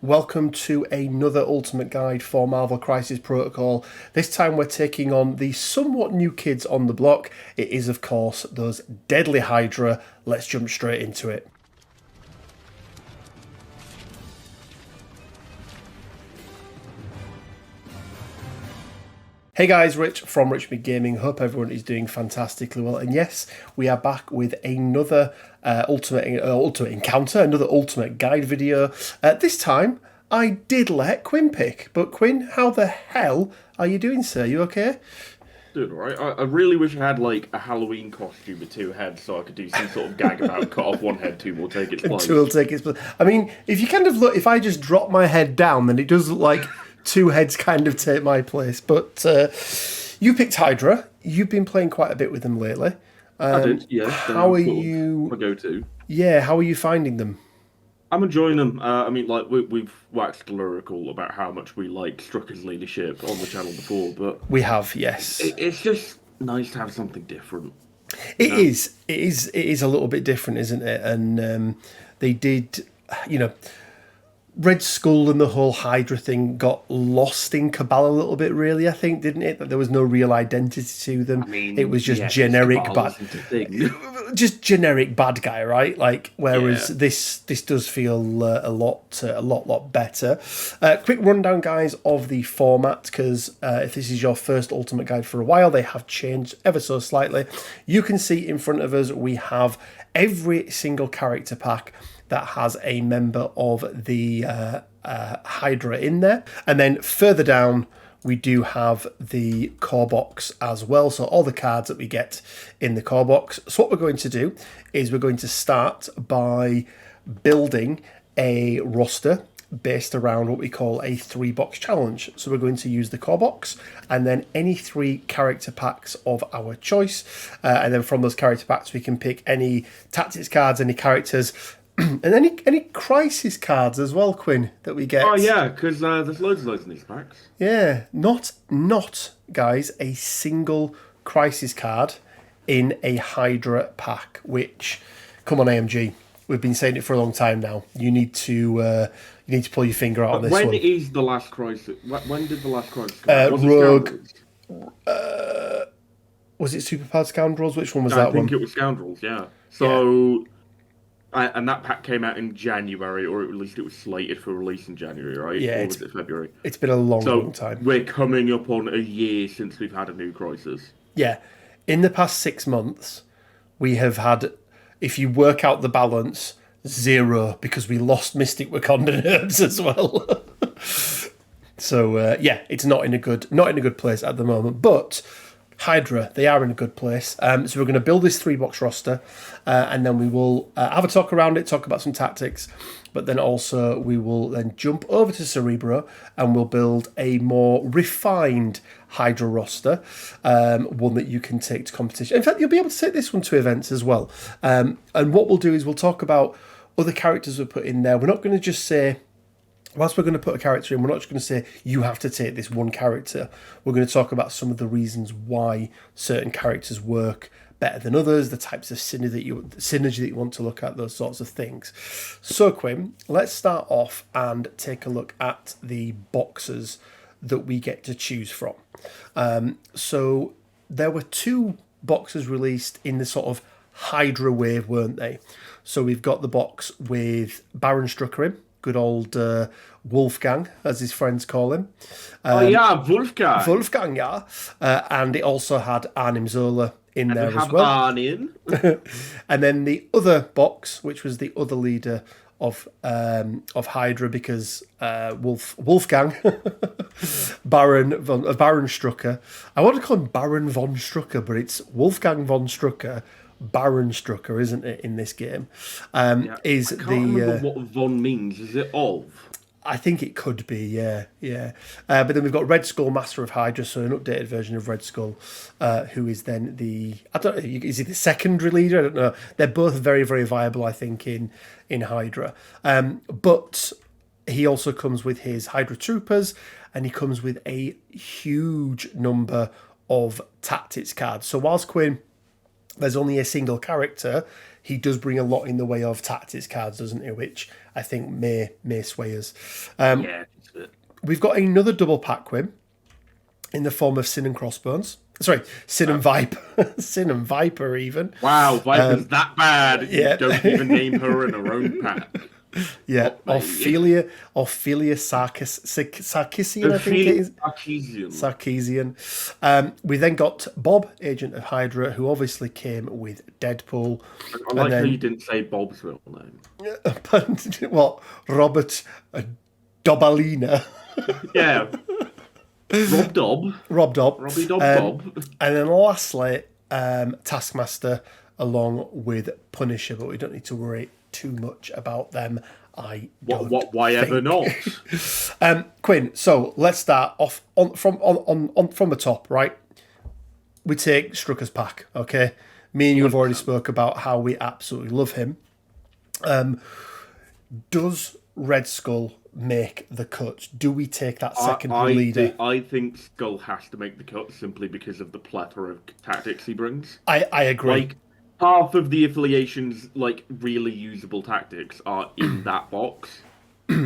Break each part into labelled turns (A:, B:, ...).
A: Welcome to another Ultimate Guide for Marvel Crisis Protocol. This time we're taking on the somewhat new kids on the block. It is, of course, those deadly Hydra. Let's jump straight into it. Hey guys, Rich from Rich Schmidt Gaming. Hope everyone is doing fantastically well. And yes, we are back with another ultimate encounter, another ultimate guide video. This time, I did let Quinn pick. But Quinn, how the hell are you doing, sir? You okay?
B: Doing alright. I really wish I had like a Halloween costume with two heads so I could do some sort of gag about cut off one head, two will take its place.
A: Two will take its place. I mean, if you kind of look, if I just drop my head down, then it does look like two heads kind of take my place. But you picked Hydra. You've been playing quite a bit with them lately.
B: I did, yeah.
A: How are you?
B: My go-to.
A: Yeah, how are you finding them?
B: I'm enjoying them. I mean, like we've waxed lyrical about how much we like Strucker's leadership on the channel before, but
A: We have, yes.
B: it's just nice to have something different.
A: It is. It is a little bit different, isn't it? And they did, Red Skull and the whole Hydra thing got lost in Cabal a little bit, really, I think, didn't it? That there was no real identity to them.
B: I mean,
A: it was just
B: yeah,
A: generic
B: Cabal
A: bad,
B: isn't a thing.
A: just generic bad guy, right? Like, whereas
B: Yeah.
A: this does feel a lot better. Quick rundown, guys, of the format, because if this is your first Ultimate Guide for a while, they have changed ever so slightly. You can see in front of us we have every single character pack that has a member of the Hydra in there. And then further down, we do have the core box as well. So all the cards that we get in the core box. So what we're going to do is we're going to start by building a roster based around what we call a 3-box challenge. So we're going to use the core box and then any 3 character packs of our choice. And then from those character packs, we can pick any tactics cards, any characters, and any crisis cards as well, Quinn, that we get.
B: Oh yeah, because there's loads of those in these packs.
A: Yeah, not guys, a single crisis card in a Hydra pack. Which, come on, AMG, we've been saying it for a long time now. You need to pull your finger out on this
B: When
A: one.
B: is the last crisis? When did the last crisis come out? Was it
A: Rogue.
B: Scoundrels?
A: Was it Superpowered Scoundrels? Which one was
B: I
A: that
B: think
A: one?
B: it was Scoundrels, yeah. So, and that pack came out in January, or at least it was slated for release in January, right?
A: Yeah,
B: Or was it February?
A: It's been a long
B: So
A: time.
B: we're coming up on a year since we've had a new crisis.
A: Yeah, in the past 6 months, we have had, if you work out the balance, 0 because we lost Mystic Wakandan herbs as well. So it's not in a good place at the moment. But Hydra, they are in a good place. So we're going to build this 3-box roster, and then we will have a talk around it, talk about some tactics, but then also we will then jump over to Cerebro and we'll build a more refined Hydra roster, one that you can take to competition. In fact, you'll be able to take this one to events as well. And what we'll do is we'll talk about other characters we put in there. We're not going to just say, whilst we're going to put a character in, we're not just going to say, you have to take this one character. We're going to talk about some of the reasons why certain characters work better than others, the types of synergy that you want to look at, those sorts of things. So, Quinn, let's start off and take a look at the boxes that we get to choose from. So there were 2 boxes released in the sort of Hydra wave, weren't they? So we've got the box with Baron Strucker in, good old Wolfgang, as his friends call him.
B: Wolfgang.
A: Wolfgang, yeah. And it also had Arnim Zola in there
B: We
A: as
B: have
A: well.
B: Arnin.
A: And then the other box, which was the other leader of Hydra, because Wolfgang, Baron Strucker. I want to call him Baron von Strucker, but it's Wolfgang von Strucker, Baron Strucker, isn't it, in this game? Is
B: I can't
A: the
B: remember what von means. Is it of?
A: I think it could be, yeah. But then we've got Red Skull, Master of Hydra, so an updated version of Red Skull, who is then is he the secondary leader? I don't know. They're both very, very viable, I think, in Hydra. But he also comes with his Hydra Troopers, and he comes with a huge number of tactics cards. So whilst Quinn, there's only a single character, he does bring a lot in the way of tactics cards, doesn't he? Which I think may sway us.
B: Yeah, it's a bit.
A: We've got another double pack, Quinn, in the form of Sin and Crossbones. Sorry, Sin and Viper. Sin and Viper, even.
B: Wow, Viper's that bad.
A: yeah.
B: You don't even name her in her own pack.
A: Yeah,
B: Oh,
A: Ophelia Sarkissian, I think it is. Sarkeesian. We then got Bob, Agent of Hydra, who obviously came with Deadpool.
B: I like how you didn't say Bob's real name.
A: What? Robert Dobalina.
B: Yeah. Rob Dobb. Robbie Dobb Bob.
A: And then lastly, Taskmaster, along with Punisher, but we don't need to worry too much about them.
B: Why ever not?
A: Quinn, so let's start off from the top, right? We take Strucker's pack, okay? Me and you have already spoke about how we absolutely love him. Does Red Skull make the cut? Do we take that secondary leader?
B: I think Skull has to make the cut simply because of the plethora of tactics he brings.
A: I agree.
B: Like, half of the affiliation's really usable tactics are in that box.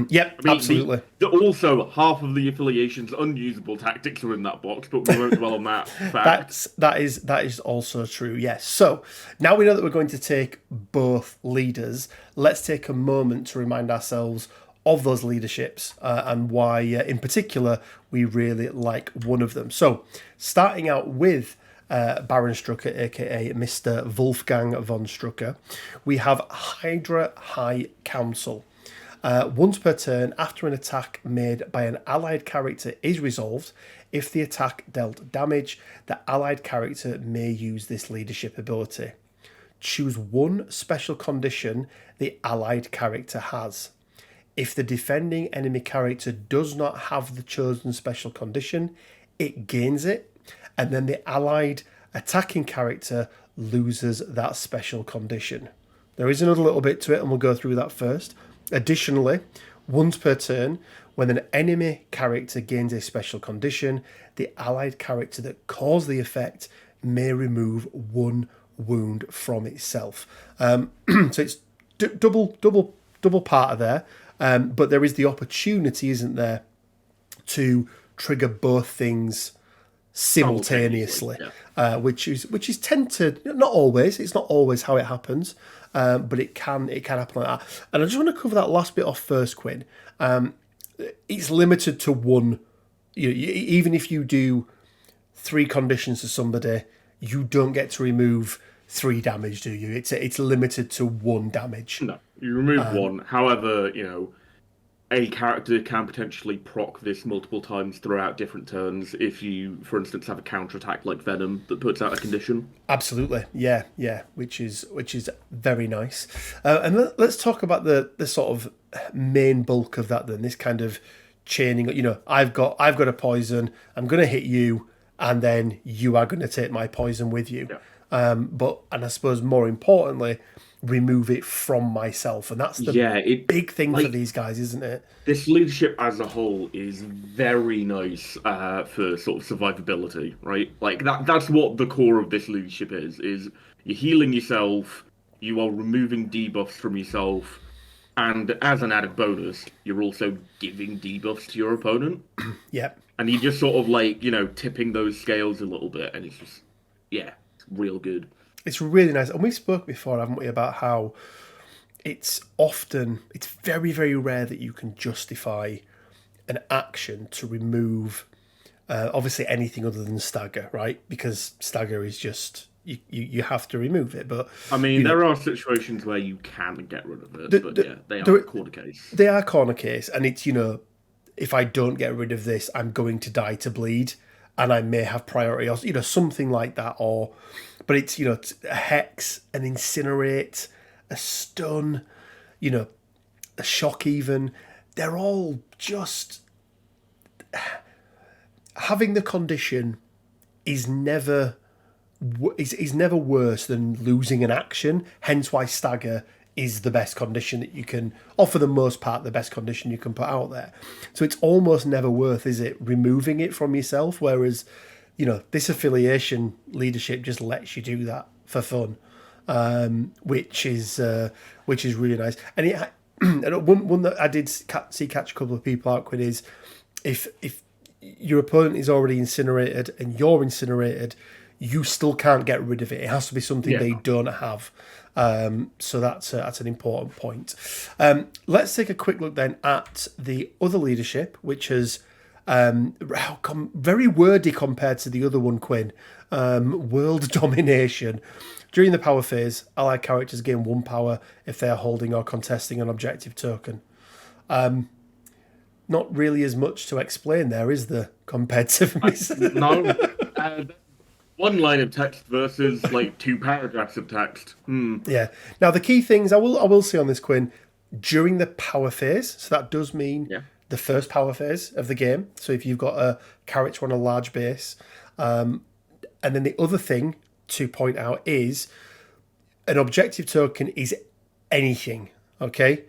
A: Yep, absolutely.
B: Also, half of the affiliation's unusable tactics are in that box, but we won't dwell on that fact.
A: That is also true, yes. So, now we know that we're going to take both leaders. Let's take a moment to remind ourselves of those leaderships and why, in particular, we really like one of them. So, starting out with Baron Strucker, aka Mr. Wolfgang von Strucker, we have Hydra High Council. Once per turn, after an attack made by an allied character is resolved, if the attack dealt damage, the allied character may use this leadership ability. Choose one special condition the allied character has. If the defending enemy character does not have the chosen special condition, it gains it, and then the allied attacking character loses that special condition. There is another little bit to it, and we'll go through that first. Additionally, once per turn, when an enemy character gains a special condition, the allied character that caused the effect may remove one wound from itself. So it's double part of there, but there is the opportunity, isn't there, to trigger both things simultaneously, which is tended, not always. It's not always how it happens, but it can happen like that. And I just want to cover that last bit off first, Quinn. It's limited to one. Even if you do 3 conditions to somebody, you don't get to remove 3 damage, do you? It's limited to 1 damage.
B: No, you remove 1. However, a character can potentially proc this multiple times throughout different turns if you, for instance, have a counterattack like Venom that puts out a condition.
A: Absolutely, yeah, which is very nice. And let's talk about the sort of main bulk of that then. This kind of chaining. I've got a poison. I'm going to hit you, and then you are going to take my poison with you.
B: Yeah.
A: And I suppose more importantly, remove it from myself, and that's the big thing for these guys, isn't it?
B: This leadership as a whole is very nice for sort of survivability, right? That's what the core of this leadership is you're healing yourself, you are removing debuffs from yourself, and as an added bonus, you're also giving debuffs to your opponent.
A: Yep.
B: And you just sort of tipping those scales a little bit, and it's just it's real good.
A: It's really nice. And we spoke before, haven't we, about how it's very, very rare that you can justify an action to remove, obviously, anything other than stagger, right? Because stagger is just, you have to remove it. But
B: I mean, there are situations where you can get rid of it, they are corner case.
A: They are corner case. And it's, if I don't get rid of this, I'm going to die to bleed. And I may have priority, or something like that, but it's a hex, an incinerate, a stun, a shock. Even they're all just having the condition is never worse than losing an action. Hence, why stagger is the best condition that you can, or for the most part, the best condition you can put out there. So it's almost never worth, is it, removing it from yourself? Whereas, this affiliation leadership just lets you do that for fun. which is really nice. And it and one that I did see catch a couple of people out with is if your opponent is already incinerated and you're incinerated, you still can't get rid of it. It has to be something they don't have. So that's an important point. Let's take a quick look then at the other leadership, which has very wordy compared to the other one, Quinn. World domination. During the power phase, allied characters gain 1 power if they are holding or contesting an objective token. Not really as much to explain there, is there, compared to this?
B: No. One line of text versus like 2 paragraphs of text.
A: Yeah. Now the key things I will say on this, Quinn, during the power phase, so that does mean the first power phase of the game. So if you've got a character on a large base, and then the other thing to point out is an objective token is anything, okay?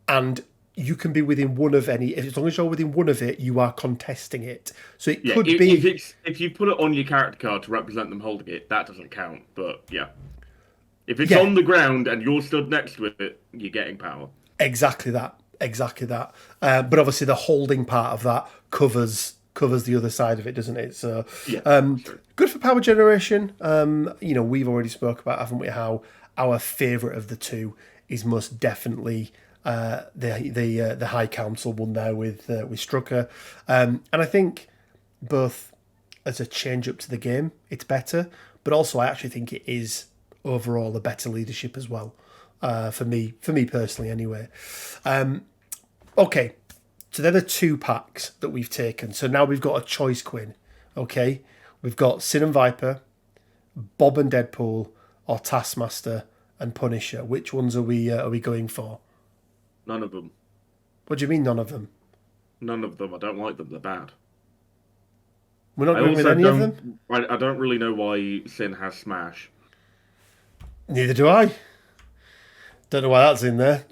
A: And you can be within one of any. As long as you're within one of it, you are contesting it. So it could be
B: if you put it on your character card to represent them holding it, that doesn't count. But if it's on the ground and you're stood next to it, you're getting power.
A: Exactly that. But obviously, the holding part of that covers the other side of it, doesn't it? So good for power generation. We've already spoke about, haven't we, how our favourite of the two is most definitely the High Council one there with Strucker, and I think both as a change up to the game, it's better, but also I actually think it is overall a better leadership as well, for me personally anyway. Okay, so they're the 2 packs that we've taken. So now we've got a choice, Quinn. Okay, we've got Sin and Viper, Bob and Deadpool, or Taskmaster and Punisher. Which ones are we going for?
B: None of them.
A: What do you mean, none of them?
B: None of them. I don't like them. They're bad.
A: We're not going with any of them?
B: I don't really know why Sin has Smash.
A: Neither do I. Don't know why that's in there.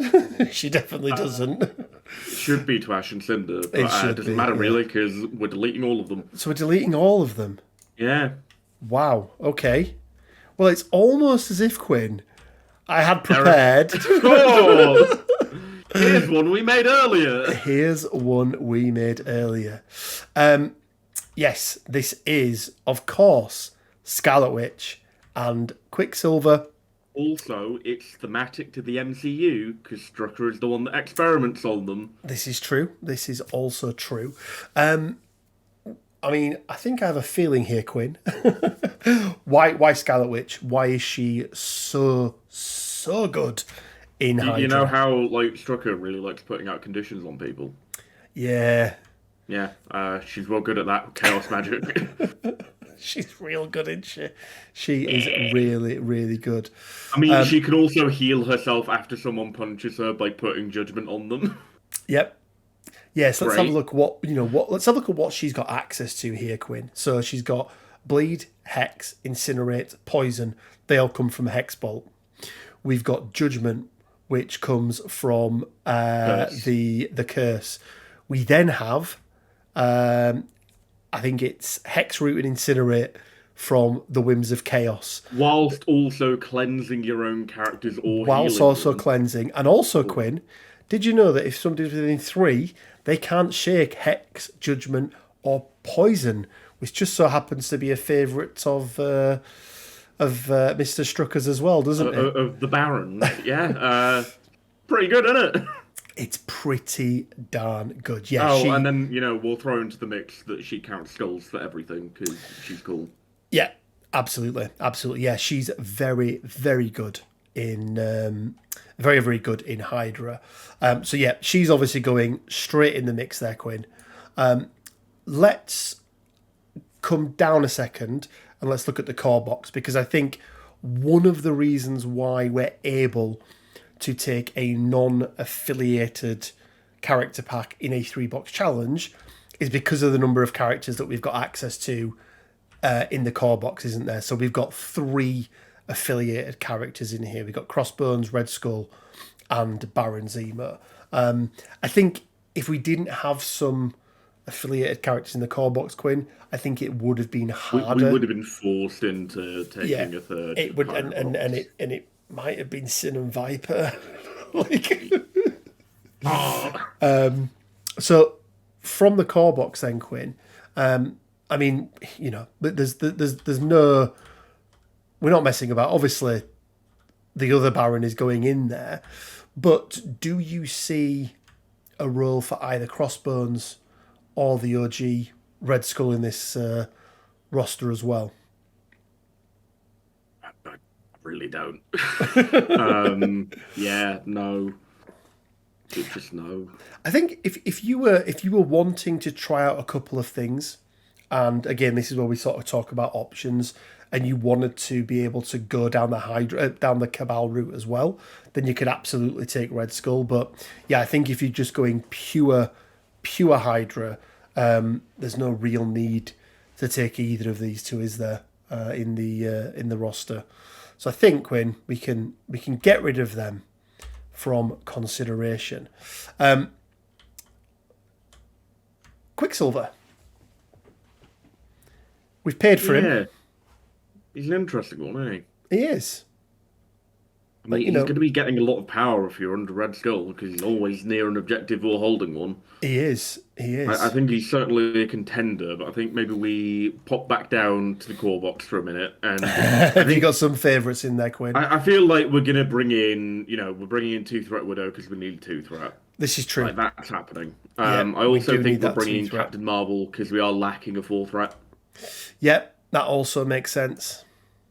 A: She definitely doesn't.
B: It should be to Ash and Cinder, but
A: it
B: doesn't matter really, because we're deleting all of them.
A: So we're deleting all of them?
B: Yeah.
A: Wow, okay. Well, it's almost as if, Quinn, I had prepared...
B: Oh! Here's one we made earlier. Yes, this is, of course, Scarlet Witch and Quicksilver. Also, it's thematic to the MCU, because Strucker is the one that experiments on them.
A: This is true. This is also true. I think I have a feeling here, Quinn. Why Scarlet Witch? Why is she so good in Hydra?
B: You know how Strucker really likes putting out conditions on people?
A: Yeah.
B: Yeah, she's real good at that chaos magic.
A: She's real good, isn't she? She is really, really good.
B: I mean, she can also heal herself after someone punches her by putting judgment on them. Yep.
A: Yes, let's have a look let's have a look at what she's got access to here, Quinn. So she's got Bleed, Hex, Incinerate, Poison. They all come from Hexbolt. We've got Judgment, which comes from the Curse. We then have I think it's Hexroot and Incinerate from the Whims of Chaos.
B: Whilst also cleansing your own characters or
A: Whilst also cleansing. And also, Quinn, did you know that if somebody's within 3, they can't shake Hex, Judgment, or Poison, which just so happens to be a favourite of Mr. Strucker's as well, doesn't it?
B: Of the Barons, yeah. Pretty good, isn't it?
A: It's pretty darn good. Yeah.
B: And then we'll throw into the mix that she counts skulls for everything because she's cool.
A: Yeah, absolutely. Yeah, she's very, very good in very, very good in Hydra. So yeah, she's obviously going straight in the mix there, Quinn. Let's come down a second and let's look at the core box, because I think one of the reasons why we're able to take a non-affiliated character pack in a 3-box challenge is because of the number of characters that we've got access to in the core box, isn't there? So we've got 3 affiliated characters in here. We've got Crossbones, Red Skull, and Baron Zemo. I think if we didn't have some affiliated characters in the core box, Quinn, I think it would have been
B: We
A: harder.
B: would have been forced into taking a third.
A: It would,
B: Hydra
A: and
B: box.
A: it might have been Sin and Viper. like,
B: Ah,
A: so from the core box, then Quinn. I mean, there's no. We're not messing about. Obviously, the other Baron is going in there, but do you see a role for either Crossbones or the OG Red Skull in this roster as well?
B: I really don't. Yeah, no. It's just no.
A: I think if you were wanting to try out a couple of things, and again, this is where we sort of talk about options, and you wanted to be able to go down the Hydra, down the Cabal route as well, then you could absolutely take Red Skull. But yeah, I think if you're just going pure Hydra, there's no real need to take either of these two, is there? In the roster, so I think when we can get rid of them from consideration. Quicksilver. We've paid for him.
B: He's an interesting one, isn't
A: He is.
B: I mean, he's going to be getting a lot of power if you're under Red Skull because he's always near an objective or holding one.
A: He is.
B: I think he's certainly a contender, but I think maybe we pop back down to the core box for a minute. And
A: Have you got some favourites in there, Quinn?
B: I feel like we're going to bring in, we're bringing in 2-threat Widow because we need 2-threat.
A: This is true.
B: Like, that's happening.
A: Yeah,
B: I also think we're
A: that
B: bringing in
A: 2-threat.
B: Captain Marvel because we are lacking a 4-threat.
A: Yep, that also makes sense.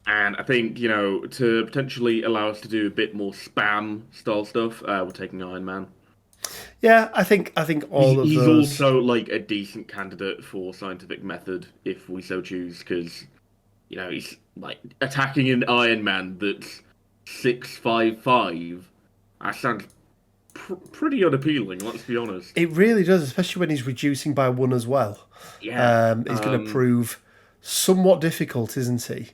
B: And I think, to potentially allow us to do a bit more spam style stuff, we're taking Iron Man.
A: Yeah, I think all of
B: He's
A: those.
B: also like a decent candidate for scientific method if we so choose, because he's like attacking an Iron Man that's 6'5". That sounds pretty unappealing. Let's be honest.
A: It really does, especially when he's reducing by 1 as well.
B: Yeah,
A: He's going to prove somewhat difficult, isn't he?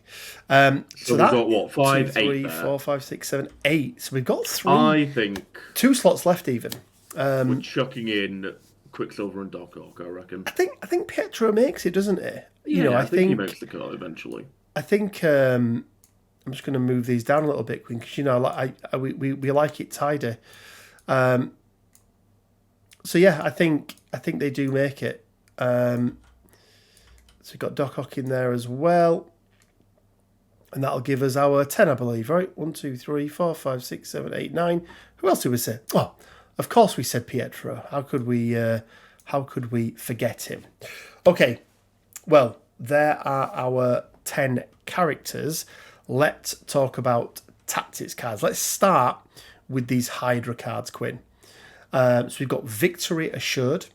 B: So we've got what, 5,
A: 2,
B: 8
A: 3,
B: there.
A: 4, 5, 6, 7, 8. So we've got 3.
B: I think
A: 2 slots left even.
B: we're chucking in Quicksilver and Doc Ock, I reckon.
A: I think Pietro makes it, doesn't it?
B: I think he makes the cut eventually.
A: I think I'm just going to move these down a little bit because we like it tidy. So yeah, I think they do make it. So we've got Doc Ock in there as well, and that'll give us our 10, I believe, right? 1, 2, 3, 4, 5, 6, 7, 8, 9. Who else did we say? Oh, of course we said Pietro. How could we forget him? Okay, well, there are our 10 characters. Let's talk about tactics cards. Let's start with these Hydra cards, Quinn. So we've got Victory Assured.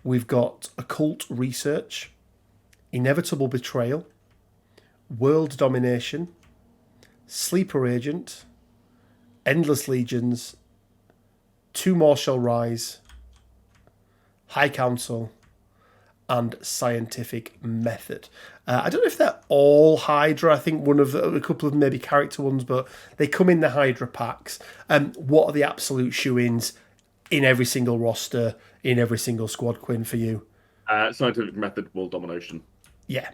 A: We've got Occult Research, Inevitable Betrayal, World Domination, Sleeper Agent, Endless Legions, Two More Shall Rise, High Council, and Scientific Method. I don't know if they're all Hydra. I think a couple of them maybe character ones, but they come in the Hydra packs. What are the absolute shoe-ins in every single roster, in every single squad, Quinn, for you?
B: Scientific Method, World Domination.
A: Yeah,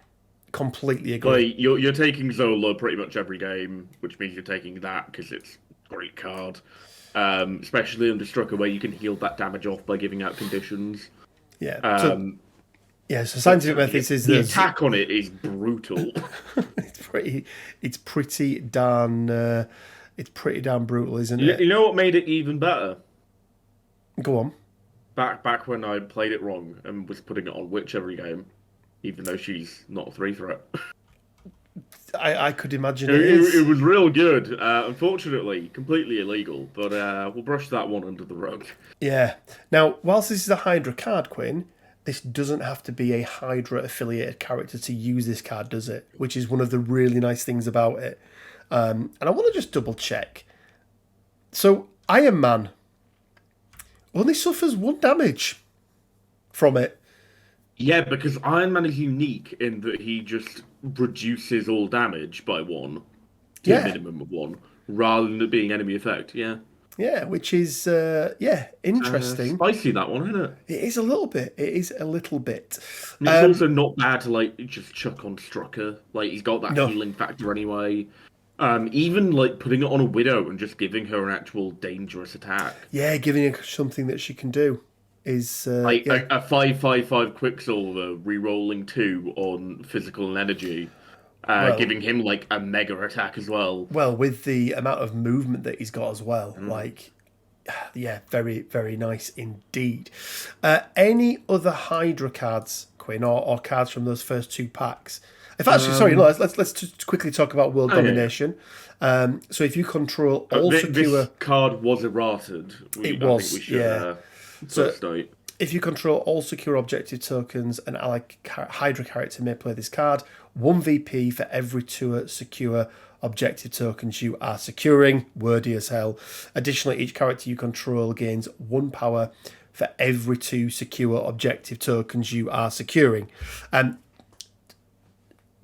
A: completely agree.
B: Like, you're taking Zola pretty much every game, which means you're taking that because it's a great card. Especially under Strucker, where you can heal that damage off by giving out conditions.
A: Yeah. So Scientific Methods is
B: the attack on it is brutal.
A: it's pretty darn brutal, isn't it?
B: You know what made it even better?
A: Go on.
B: Back when I played it wrong and was putting it on Witch every game, even though she's not a 3-threat.
A: I could imagine it
B: was real good. Unfortunately, completely illegal, but we'll brush that one under the rug.
A: Yeah. Now, whilst this is a Hydra card, Quinn, this doesn't have to be a Hydra affiliated character to use this card, does it? Which is one of the really nice things about it. And I want to just double check. So, Iron Man only suffers 1 damage from it.
B: Yeah, because Iron Man is unique in that he just reduces all damage by 1 to a minimum of 1, rather than it being enemy effect. Yeah.
A: Yeah, which is interesting.
B: Spicy, that one, isn't it?
A: It is a little bit. It is a little bit.
B: And it's also not bad to like just chuck on Strucker. Like he's got that
A: No.
B: healing factor anyway. Even like putting it on a Widow and just giving her an actual dangerous attack.
A: Yeah, giving her something that she can do is
B: Like
A: yeah.
B: a 5/5/5 Quicksilver re-rolling 2 on physical and energy,
A: Well,
B: giving him like a mega attack as well.
A: well, with the amount of movement that he's got as well, like, yeah, very, very nice indeed. Any other Hydra cards, Quinn, or cards from those first 2 packs? If actually, sorry, no, let's just quickly talk about world domination. So if you control all secure,
B: This card was errated.
A: It
B: I
A: was,
B: think we should,
A: yeah.
B: first note.
A: if you control all secure objective tokens, an allied Hydra character may play this card. 1 VP for every 2 secure objective tokens you are securing. Wordy as hell. Additionally, each character you control gains 1 power for every 2 secure objective tokens you are securing.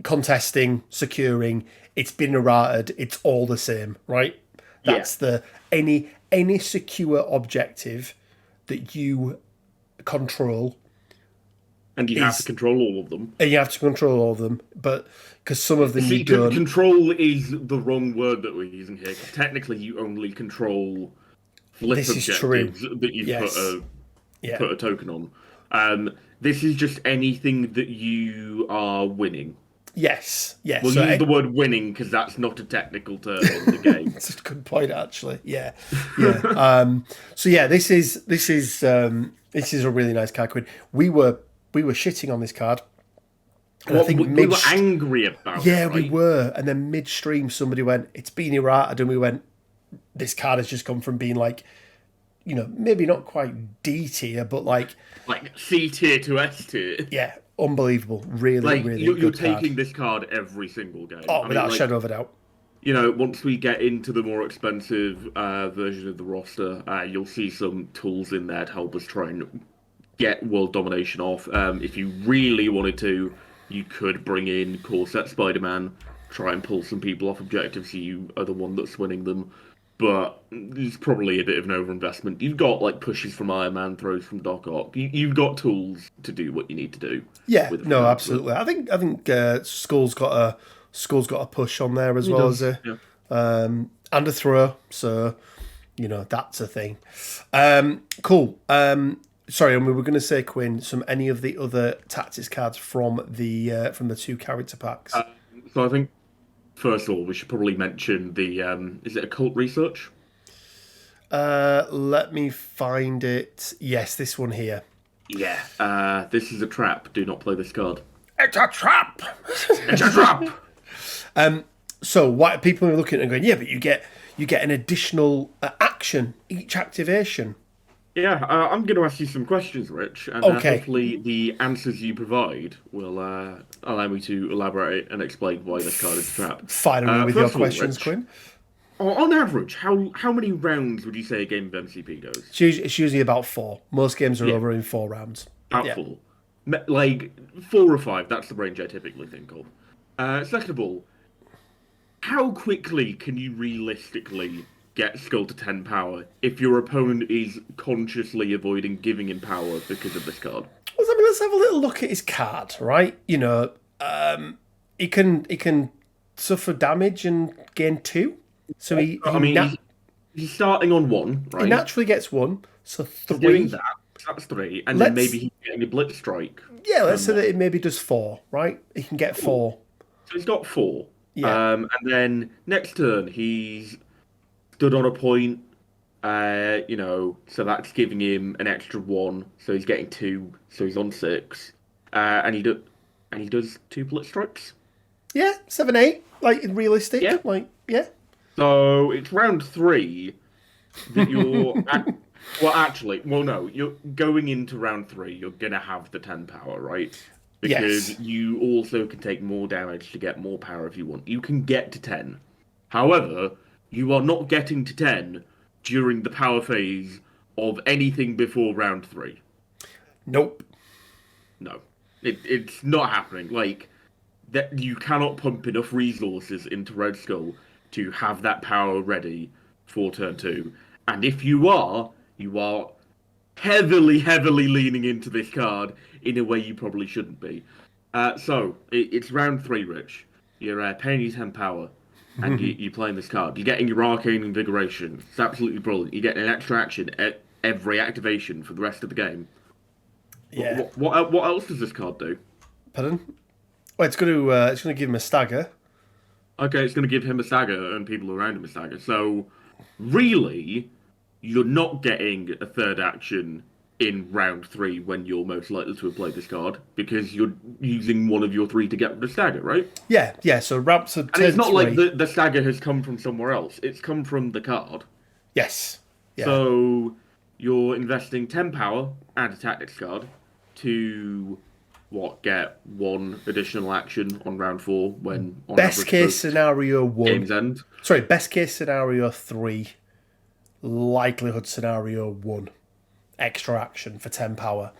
A: Contesting, securing, it's been errated, it's all the same, right? That's the any secure objective that you control,
B: And you have to control all of them.
A: and you have to control all of them, but because some of them
B: See,
A: you don't.
B: control is the wrong word that we're using here. 'Cause technically, you only control flip
A: This is
B: objectives
A: true.
B: that you
A: Yes.
B: put a token on. This is just anything that you are winning.
A: Yes, yes.
B: We'll
A: So
B: use the word winning because that's not a technical term in the game.
A: That's a good point, actually. Yeah, yeah. So yeah, this is a really nice card, Quinn. We were shitting on this card. And
B: Well,
A: I think
B: we were angry about it.
A: Yeah, we
B: right?
A: were. And then midstream, somebody went, "It's been errated," and we went, "This card has just come from being like, maybe not quite D tier, but like
B: C tier to S tier.
A: yeah, unbelievable. Really,
B: Like
A: really
B: you're
A: good
B: taking
A: card.
B: this card every single game.
A: Oh,
B: I
A: without
B: mean,
A: a
B: like,
A: shadow of a doubt.
B: once we get into the more expensive version of the roster, you'll see some tools in there to help us try and get world domination off. If you really wanted to, you could bring in Core Set Spider-Man, try and pull some people off objectives so you are the one that's winning them. But it's probably a bit of an overinvestment. You've got like pushes from Iron Man, throws from Doc Ock. You've got tools to do what you need to do.
A: Yeah,
B: with
A: no,
B: the-
A: absolutely. I think Skull's got a push on there as well as a and a throw. So that's a thing. Cool. Sorry, and we were going to say, Quinn, any of the other tactics cards from the 2 character packs.
B: So I think first of all we should probably mention the is it occult research?
A: Let me find it. Yes, this one here.
B: Yeah. This is a trap. Do not play this card.
A: It's a trap.
B: It's a trap.
A: So what people are looking at and going, yeah, but you get an additional action each activation.
B: Yeah, I'm going to ask you some questions, Rich, and
A: Okay.
B: hopefully the answers you provide will allow me to elaborate and explain why this card is a trap.
A: Fire away with your
B: First of all,
A: questions,
B: Rich,
A: Quinn.
B: On average, how many rounds would you say a game of MCP goes?
A: It's usually about 4. Most games are over in 4 rounds.
B: About
A: Yeah.
B: 4. Like 4 or 5, that's the range I typically think of. Second of all, how quickly can you realistically get Skull to 10 power if your opponent is consciously avoiding giving him power because of this card?
A: Well, I mean, let's have a little look at his card, right? He can suffer damage and gain 2. So
B: he's starting on 1, right?
A: he naturally gets 1. So 3.
B: Doing that, that's 3, and then maybe he's getting a blitz strike.
A: Yeah, let's say that it maybe does 4, right? He can get 4.
B: So he's got 4.
A: Yeah.
B: And then next turn he's stood on a point, so that's giving him an extra 1, so he's getting 2, so he's on 6, and he does 2 blitz strikes.
A: Yeah, 7, 8, like realistic.
B: Yeah.
A: Like, yeah.
B: So it's round 3 that you're. No, you're going into round 3. You're gonna have the 10 power, right? Because
A: Yes.
B: you also can take more damage to get more power if you want. You can get to 10. However, you are not getting to 10 during the power phase of anything before round 3.
A: Nope.
B: No, it's not happening. Like that, you cannot pump enough resources into Red Skull to have that power ready for turn 2. And if you are heavily, heavily leaning into this card in a way you probably shouldn't be. It's round 3, Rich. You're paying your 10 power, and you're playing this card. You're getting your Arcane Invigoration. It's absolutely brilliant. You're getting an extra action at every activation for the rest of the game.
A: Yeah.
B: What else does this card do?
A: Pardon? Well, it's going to give him a stagger.
B: Okay, it's going to give him a stagger and people around him a stagger. So, really, you're not getting a third action in round 3 when you're most likely to have played this card because you're using one of your 3 to get the stagger, right?
A: Yeah. So ramps
B: and it's not like the stagger has come from somewhere else. It's come from the card.
A: Yes. Yeah.
B: So you're investing 10 power and a tactics card to get 1 additional action on round 4 when on
A: best case scenario 1.
B: Game's end.
A: Sorry, best case scenario 3. Likelihood scenario 1. Extra action for 10 power.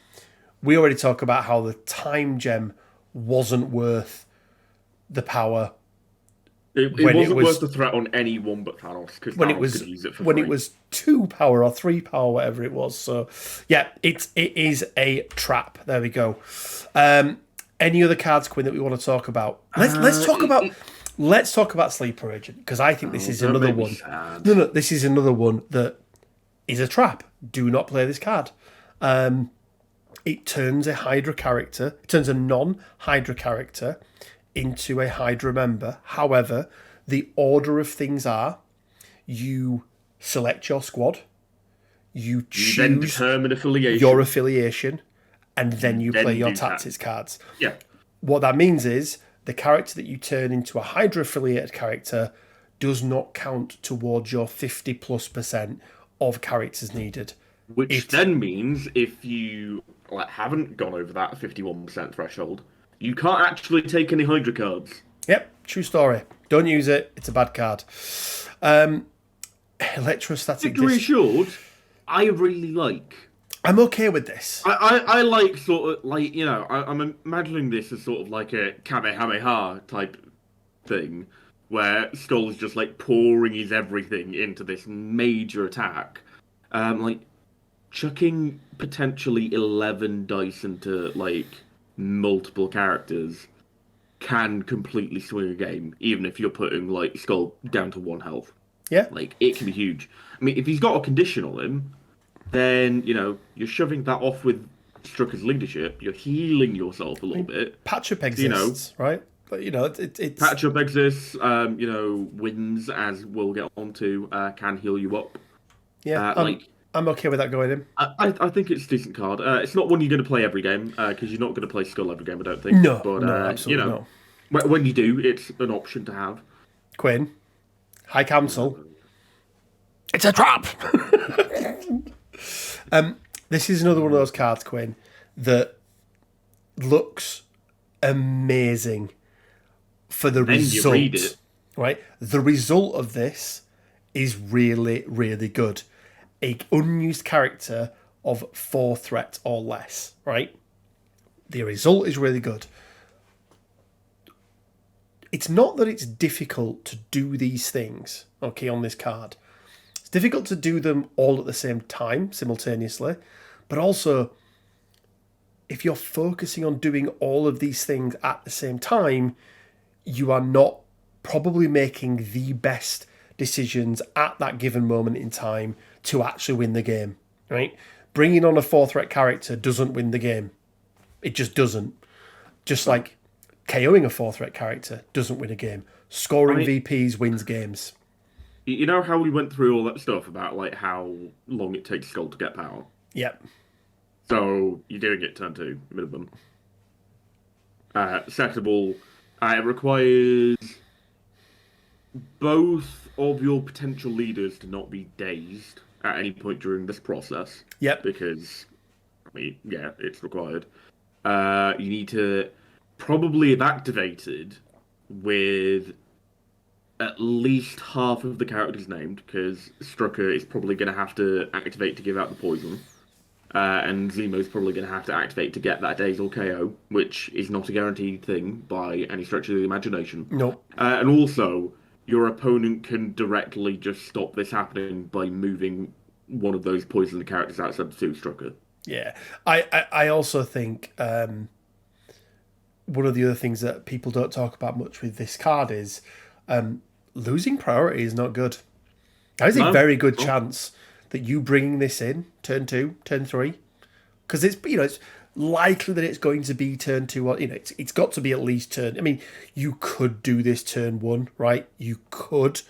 A: We already talked about how the time gem wasn't worth the power.
B: It wasn't worth the threat on anyone but Thanos because Thanos could use it for free.
A: It was 2 power or 3 power, whatever it was. So yeah, it is a trap. There we go. Any other cards, Quinn, that we want to talk about? Let's talk about Sleeper Agent because I think this is another one. No, this is another one that is a trap. Do not play this card. It turns a Hydra character, it turns a non-Hydra character into a Hydra member. However, the order of things are: you select your squad, you choose
B: then determine
A: your affiliation, and then you play your tactics cards.
B: Yeah.
A: What that means is the character that you turn into a Hydra affiliated character does not count towards your 50+% of characters needed.
B: Which then means if you haven't gone over that 51% threshold, you can't actually take any Hydra cards.
A: Yep, true story. Don't use it. It's a bad card. Electrostatic.
B: Victory Assured, I really like.
A: I'm okay with this.
B: I like sort of I'm imagining this as sort of like a Kamehameha type thing where Skull's just pouring his everything into this major attack. Chucking potentially 11 dice into multiple characters can completely swing a game, even if you're putting Skull down to 1 health.
A: Yeah.
B: It can be huge. I mean, if he's got a condition on him, then you're shoving that off with Strucker's leadership. You're healing yourself a little bit.
A: Patch up exists, right? But it's
B: patch up exists. Wins, as we'll get onto, can heal you up.
A: Yeah. I'm okay with that going in.
B: I think it's a decent card. It's not one you're going to play every game because you're not going to play Skull every game, I don't think.
A: No,
B: but,
A: no, absolutely not.
B: When you do, it's an option to have.
A: Quinn, High Council. It's a trap. This is another one of those cards, Quinn, that looks amazing for the result.
B: You read it.
A: Right? The result of this is really, really good. An unused character of 4 threat or less, right? The result is really good. It's not that it's difficult to do these things, okay, on this card. It's difficult to do them all at the same time, simultaneously, but also, if you're focusing on doing all of these things at the same time, you are not probably making the best decisions at that given moment in time to actually win the game, right? Bringing on a 4-threat character doesn't win the game. It just doesn't. Just like KOing a 4-threat character doesn't win a game. Scoring VPs wins games.
B: You know how we went through all that stuff about how long it takes Skull to get power?
A: Yep.
B: So you're doing it turn 2, minimum. Second of all, it requires both of your potential leaders to not be dazed at any point during this process.
A: Yep.
B: Because, it's required. You need to probably have activated with at least half of the characters named, because Strucker is probably going to have to activate to give out the poison. And Zemo's probably going to have to activate to get that daze or KO, which is not a guaranteed thing by any stretch of the imagination.
A: Nope.
B: And also, your opponent can directly just stop this happening by moving one of those poisoned characters outside the two structure.
A: Yeah, I also think one of the other things that people don't talk about much with this card is losing priority is not good. There's a very good chance that you bringing this in turn 2, turn 3, because it's likely that it's going to be turn 2. Or it's got to be at least turn. I mean, you could do this turn 1, right? You could.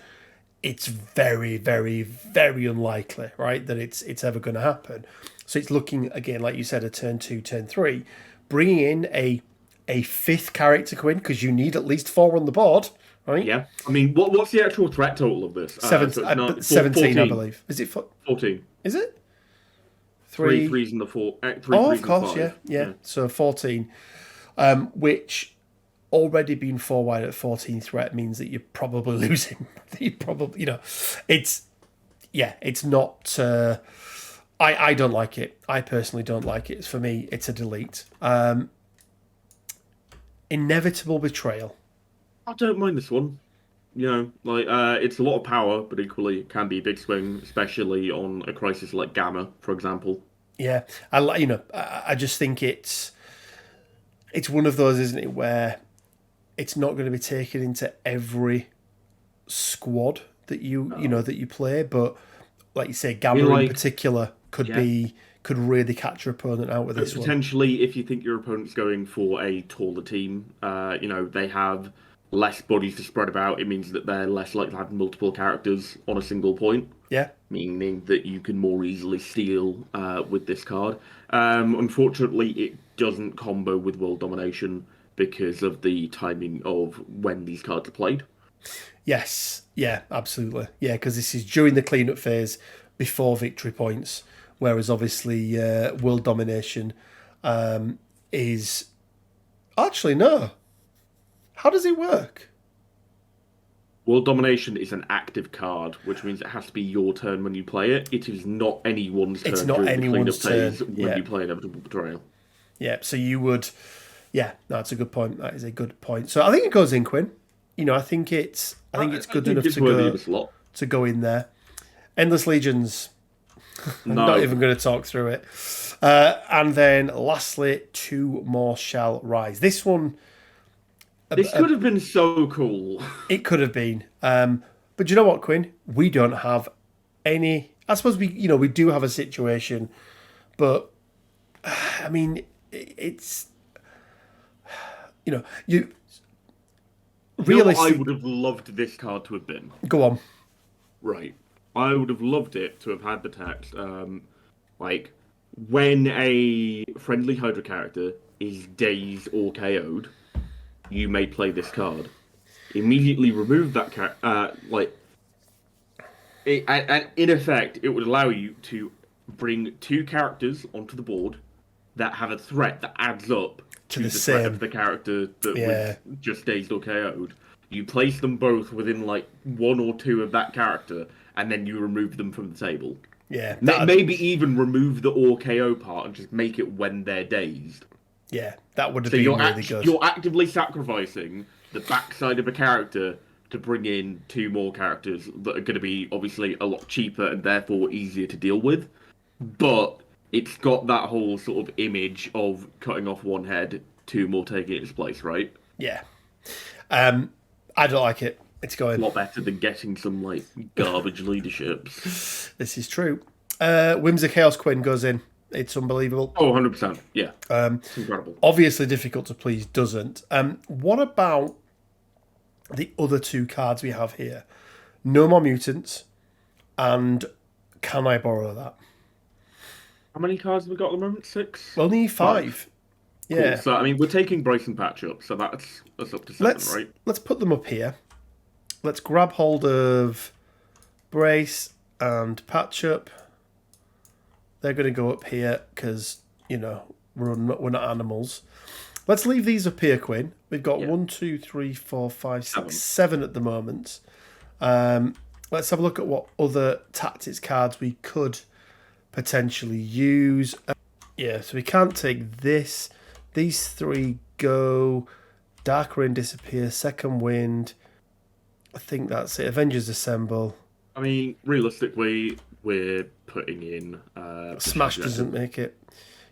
A: It's very, very, very unlikely, right, that it's ever going to happen. So it's looking again, like you said, a turn 2, turn 3, bringing in a 5th character, Quinn, because you need at least 4 on the board. Right?
B: Yeah. I mean, what's the actual threat total of this?
A: 17,
B: 14.
A: I believe. Is it
B: 14?
A: Is it?
B: Three threes and the 4.
A: Of course, yeah. So 14, which already being 4 wide at 14 threat means that you're probably losing. It's not. I don't like it. I personally don't like it. For me, it's a delete. Inevitable betrayal.
B: I don't mind this one. It's a lot of power, but equally it can be a big swing, especially on a crisis like Gamma, for example.
A: Yeah, I just think it's one of those, isn't it, where it's not going to be taken into every squad that that you play, but like you say, Gamma in particular could really catch your opponent out with this one.
B: Potentially, if you think your opponent's going for a taller team, they have less bodies to spread about. It means that they're less likely to have multiple characters on a single point.
A: Yeah.
B: Meaning that you can more easily steal with this card. Unfortunately, it doesn't combo with World Domination because of the timing of when these cards are played.
A: Yes. Yeah, absolutely. Yeah, because this is during the cleanup phase before victory points, whereas obviously World Domination is... Actually, no. How does it work?
B: World Domination is an active card, which means it has to be your turn when you play it. It is not anyone's turn.
A: It's not anyone's turn
B: when you play Inevitable Betrayal.
A: Yeah, so you would... Yeah, no, that's a good point. That is a good point. So I think it goes in, Quinn. I think it's good enough to go in there. Endless Legions. I'm not even going to talk through it. And then lastly, 2 more shall rise. This one...
B: This could have been so cool.
A: It could have been. But you know what, Quinn? We don't have any... I suppose we do have a situation, but I mean, it's...
B: Realistically, I would have loved this card to have been.
A: Go on.
B: Right. I would have loved it to have had the text, when a friendly Hydra character is dazed or KO'd, you may play this card. Immediately remove that and in effect, it would allow you to bring 2 characters onto the board that have a threat that adds up to the threat of the character that was just dazed or KO'd. You place them both within 1 or 2 of that character, and then you remove them from the table.
A: Yeah.
B: Maybe even remove the or KO part and just make it when they're dazed.
A: Yeah, that would have been really good.
B: You're actively sacrificing the backside of a character to bring in 2 more characters that are going to be obviously a lot cheaper and therefore easier to deal with. But it's got that whole sort of image of cutting off one head, 2 more taking its place, right?
A: Yeah. I don't like it. It's going...
B: A lot better than getting some, garbage leaderships.
A: This is true. Whims of Chaos Quinn goes in. It's unbelievable.
B: Oh, 100%. Yeah. It's incredible.
A: Obviously difficult to please doesn't. What about the other 2 cards we have here? No More Mutants and Can I Borrow That?
B: How many cards have we got at the moment? 6?
A: Only 5. Yeah.
B: Cool. So, I mean, we're taking Brace and Patch up, so that's up to 7, right?
A: Let's put them up here. Let's grab hold of Brace and Patch Up. They're going to go up here because, we're not animals. Let's leave these up here, Quinn. We've got 1, 2, 3, 4, 5, 6, 7 at the moment. Let's have a look at what other tactics cards we could potentially use. So we can't take this. These 3 go. Dark Rain disappear. Second Wind. I think that's it. Avengers Assemble.
B: I mean, realistically, we're putting in
A: Smash doesn't make it.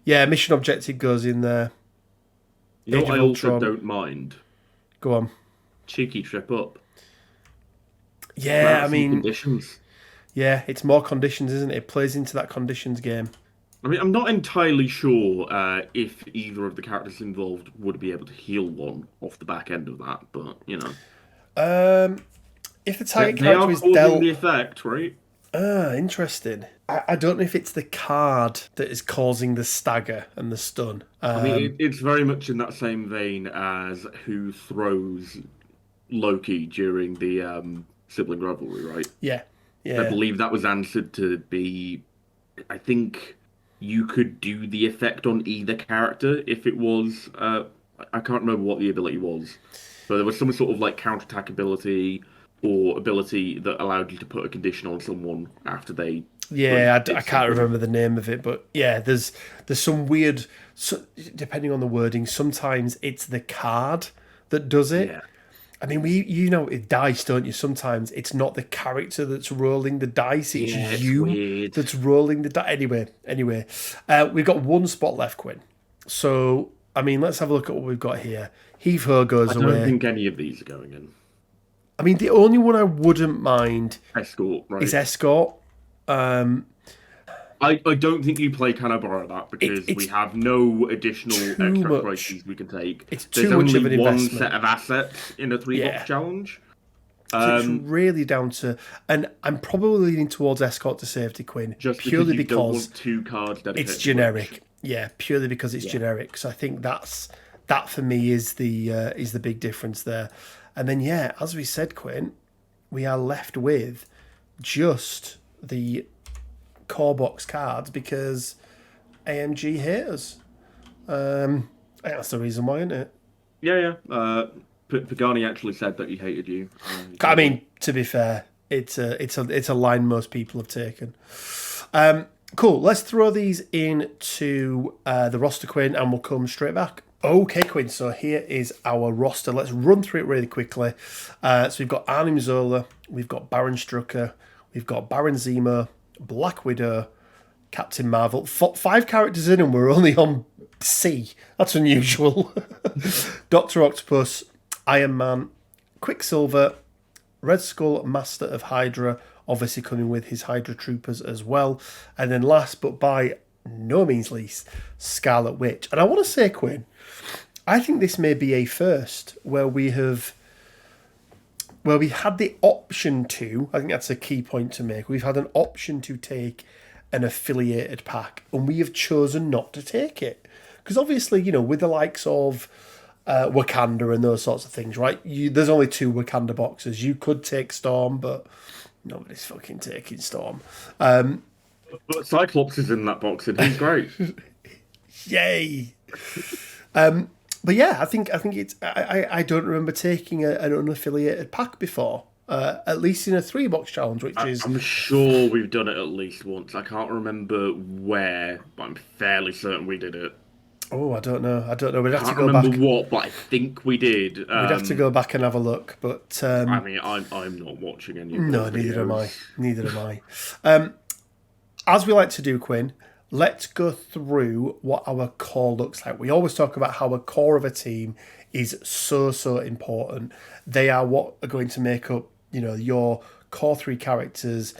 A: Yeah, mission objective goes in there.
B: You know
A: Age
B: what I
A: of
B: also
A: Ultron.
B: don't mind?
A: Go on.
B: Cheeky trip up.
A: Yeah, I
B: Some
A: mean,
B: conditions.
A: yeah, it's more conditions, isn't it? It plays into that conditions game.
B: I mean, I'm not entirely sure if either of the characters involved would be able to heal one off the back end of that, but you know,
A: If the target
B: they are
A: character is
B: causing
A: dealt,
B: the effect, right?
A: interesting. I don't know if it's the card that is causing the stagger and the stun.
B: I mean, it's very much in that same vein as who throws Loki during the sibling rivalry, right?
A: Yeah,
B: I
A: yeah,
B: believe that was answered to be, I think you could do the effect on either character if it was, I can't remember what the ability was. So there was some sort of like counterattack ability or ability that allowed you to put a condition on someone after they.
A: yeah. I
B: did
A: can't
B: something.
A: remember the name of it, but yeah, there's some weird. So, depending on the wording, sometimes it's the card that does it.
B: Yeah.
A: I mean, with dice, don't you? Sometimes it's not the character that's rolling the dice; it's
B: Yeah, it's
A: you
B: weird.
A: that's rolling the dice. Anyway, we've got one spot left, Quinn. So, I mean, let's have a look at what we've got here. Heave Ho goes
B: I don't
A: away.
B: think any of these are going in.
A: I mean, the only one I wouldn't mind
B: Escort, right?
A: is Escort.
B: I don't think you play Kanabara that because
A: it's
B: we have no additional extra
A: much.
B: crises we can take.
A: It's
B: There's
A: too much
B: only
A: of an
B: one
A: investment.
B: set of assets in a 3-box
A: Yeah.
B: challenge.
A: So it's really down to, and I'm probably leaning towards Escort to Safety, Quinn,
B: Just
A: purely
B: because you don't
A: because
B: want two cards dedicated
A: it's
B: to
A: generic.
B: each.
A: Yeah, purely because it's generic. So I think that for me is the big difference there. And then yeah, as we said, Quinn, we are left with just the core box cards because AMG hate us. I think that's the reason why, isn't it?
B: Yeah. Pagani actually said that he hated you.
A: I mean, to be fair, it's a line most people have taken. Cool. Let's throw these into the roster, Quinn, and we'll come straight back. Okay, Quinn. So here is our roster. Let's run through it really quickly. So we've got Arnim Zola, we've got Baron Strucker, we've got Baron Zemo, Black Widow, Captain Marvel. 5 characters in, and we're only on C. That's unusual. Doctor Octopus, Iron Man, Quicksilver, Red Skull, Master of Hydra, obviously coming with his Hydra troopers as well. And then last but by no means least, Scarlet Witch. And I want to say, Quinn, I think this may be a first where we had the option to, I think that's a key point to make, we've had an option to take an affiliated pack, and we have chosen not to take it. Because obviously, with the likes of Wakanda and those sorts of things, right? There's only 2 Wakanda boxes. You could take Storm, but nobody's fucking taking Storm.
B: But Cyclops is in that box, and he's great.
A: Yay! But yeah, I think it's. I don't remember taking an unaffiliated pack before. At least in a 3-box challenge, which is.
B: I'm sure we've done it at least once. I can't remember where, but I'm fairly certain we did it.
A: Oh, I don't know. We'd have
B: I
A: to
B: can't
A: go
B: remember
A: back.
B: what, but I think we did.
A: We'd have to go back and have a look. But
B: I mean, I'm not watching any of
A: no,
B: those
A: neither am I.
B: videos.
A: Neither am I. As we like to do, Quinn, let's go through what our core looks like. We always talk about how a core of a team is so important. They are what are going to make up, your core 3 characters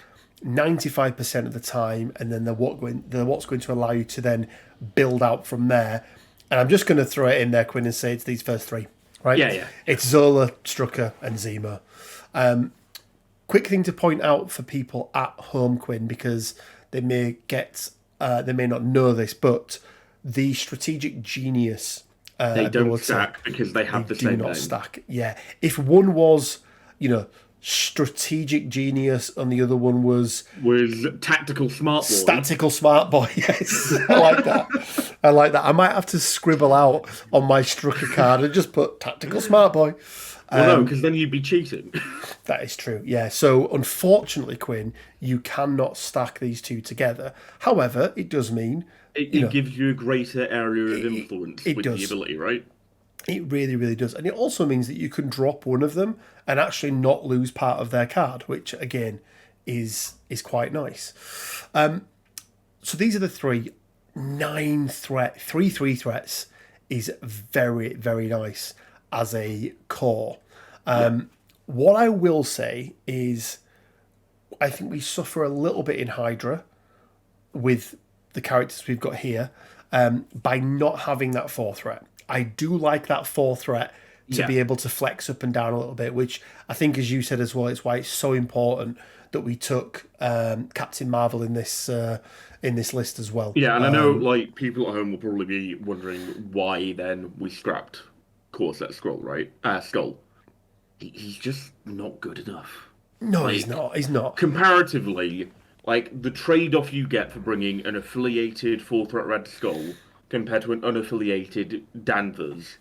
A: 95% of the time, and then they're what's going to allow you to then build out from there. And I'm just going to throw it in there, Quinn, and say it's these first 3, right?
B: Yeah.
A: It's Zola, Strucker, and Zemo. Quick thing to point out for people at home, Quinn, because they may not know this, but the strategic genius
B: They don't
A: ability,
B: stack because they have the
A: do
B: same
A: not
B: name.
A: stack. Yeah, if one was, strategic genius, and the other one was
B: Was tactical smart boy.
A: tactical smart boy. Yes, I like that. I might have to scribble out on my Strucker card and just put tactical smart boy.
B: Well, no, because then you'd be cheating.
A: That is true, yeah. So, unfortunately, Quinn, you cannot stack these 2 together. However, it does mean
B: It gives you a greater area of influence
A: it
B: with
A: does.
B: the ability, right?
A: It really, really does. And it also means that you can drop one of them and actually not lose part of their card, which again is quite nice. So these are the three. 9 threat, 3 threats is very, very nice as a core.
B: Yeah.
A: What I will say is I think we suffer a little bit in Hydra with the characters we've got here by not having that 4 threat. I do like that 4 threat to
B: Yeah.
A: be able to flex up and down a little bit, which I think, as you said as well, it's why it's so important that we took Captain Marvel in this list as well.
B: Yeah, and I know like people at home will probably be wondering why then we scrapped Corset Scroll, right? Skull. He's just not good enough.
A: No, he's
B: Like
A: not. He's not.
B: comparatively, like the trade-off you get for bringing an affiliated full threat Red Skull compared to an unaffiliated Danvers,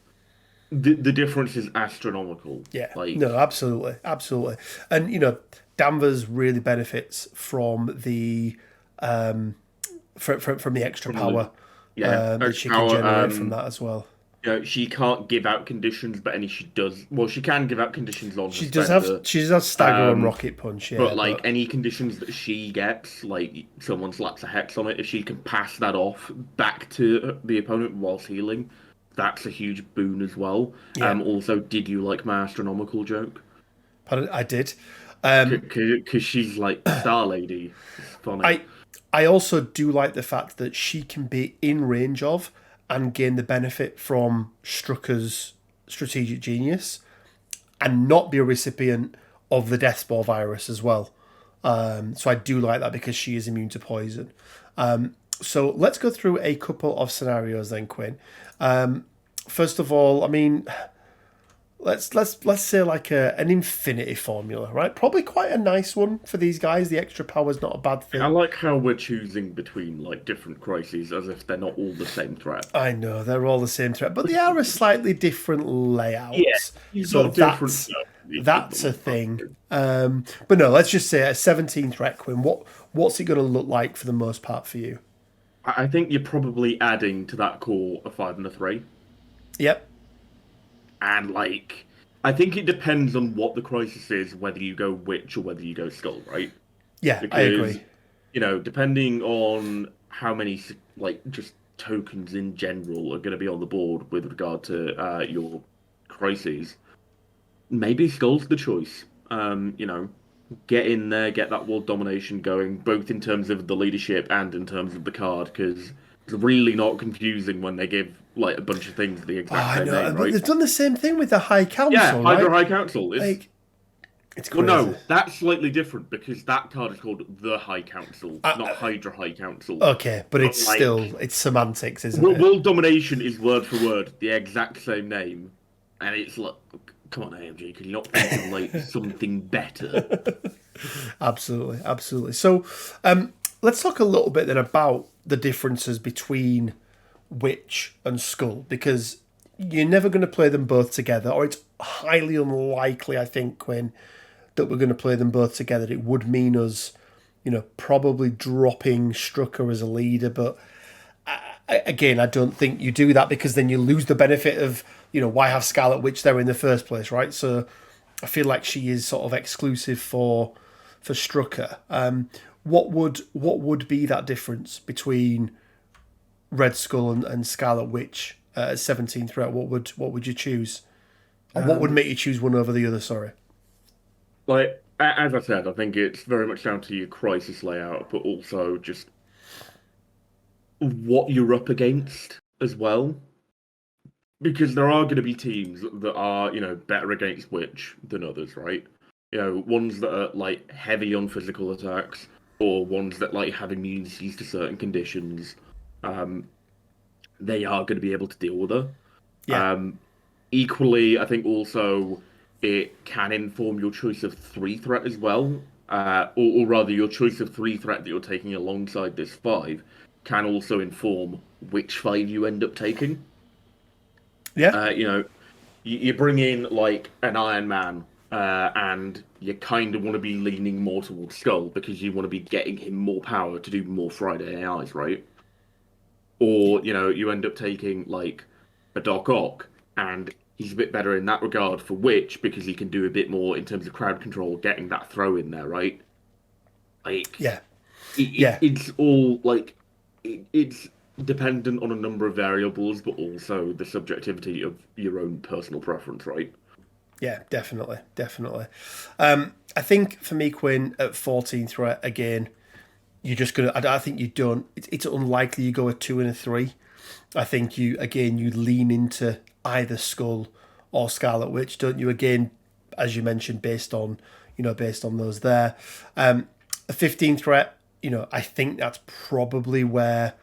B: the difference is astronomical.
A: Yeah,
B: Like
A: no, absolutely, absolutely. And Danvers really benefits from the from the extra
B: from
A: power
B: yeah,
A: that she can
B: power.
A: generate from that as well.
B: She can't give out conditions, but any she does. Well, she can give out conditions on
A: She
B: her
A: does have
B: spender.
A: she does have stagger on
B: Um,
A: rocket punch, yeah,
B: but like
A: but
B: any conditions that she gets, like someone slaps a hex on it, if she can pass that off back to the opponent whilst healing, that's a huge boon as well.
A: yeah,
B: Also, did you like my astronomical joke?
A: but I did.
B: Because she's like Star Lady. It's funny.
A: I I also do like the fact that she can be in range of and gain the benefit from Strucker's strategic genius and not be a recipient of the death spore virus as well. So I do like that because she is immune to poison. So let's go through a couple of scenarios then, Quinn. First of all, I mean, let's say like an infinity formula, right? Probably quite a nice one for these guys. The extra power is not a bad
B: I
A: thing.
B: like how we're choosing between like different crises as if they're not all the same threat.
A: I know they're all the same threat, but they are a slightly different
B: Yeah,
A: layouts.
B: you've
A: So
B: got different
A: that's
B: stuff.
A: that's a thing. But no, let's just say a 17 threat, Quinn. What's it going to look like for the most part for you?
B: I think you're probably adding to that core a 5 and a 3.
A: Yep.
B: And like, I think it depends on what the crisis is, whether you go witch or whether you go skull, right?
A: Yeah, I
B: Because,
A: agree.
B: depending on how many like just tokens in general are going to be on the board with regard to your crises, maybe skull's the choice. Get in there, get that world domination going, both in terms of the leadership and in terms of the card, because it's really not confusing when they give like a bunch of things the
A: Oh,
B: exact
A: I
B: same
A: know,
B: name,
A: but
B: right?
A: they've done the same thing with the High
B: Yeah,
A: Council,
B: Hydra
A: right?
B: High Council is.
A: Like, it's
B: Well,
A: crazy.
B: no, that's slightly different because that card is called the High Council, not
A: Uh,
B: Hydra High Council.
A: okay, but it's
B: But
A: still
B: like,
A: it's semantics, isn't it?
B: World Domination is word for word the exact same name, and it's like, come on, AMG, can you not think of like something better?
A: Absolutely, absolutely. So, let's talk a little bit then about the differences between Witch and Skull because you're never going to play them both together, or it's highly unlikely, I think, Quinn, that we're going to play them both together. It would mean us, probably dropping Strucker as a leader, but again, I don't think you do that because then you lose the benefit of, why have Scarlet Witch there in the first place, right? So I feel like she is sort of exclusive for Strucker. What would be that difference between Red Skull and Scarlet Witch at 17 threat? What would you choose? Or what would make you choose one over the other? Sorry.
B: Like, as I said, I think it's very much down to your crisis layout, but also just what you're up against as well. Because there are going to be teams that are, better against Witch than others, right? Ones that are like heavy on physical attacks, or ones that like have immunities to certain conditions. They are going to be able to deal with her.
A: Yeah.
B: Equally, I think also it can inform your choice of 3 threat as well, or rather, your choice of 3 threat that you're taking alongside this 5 can also inform which 5 you end up taking.
A: Yeah.
B: You bring in like an Iron Man, and you kind of want to be leaning more towards Skull because you want to be getting him more power to do more Friday AIs, right? Or you end up taking like a Doc Ock. and he's a bit better in that regard for Witch because he can do a bit more in terms of crowd control, getting that throw in there, right? Like
A: Yeah. Yeah.
B: it's all like it's dependent on a number of variables, but also the subjectivity of your own personal preference, right?
A: Yeah, definitely, definitely. I think for me, Quinn, at 14 threat again, you're just gonna. I think you don't. It's unlikely you go a 2 and a 3. I think you lean into either Skull or Scarlet Witch, don't you? Again, as you mentioned, based on those there. A 15 threat, I think that's probably where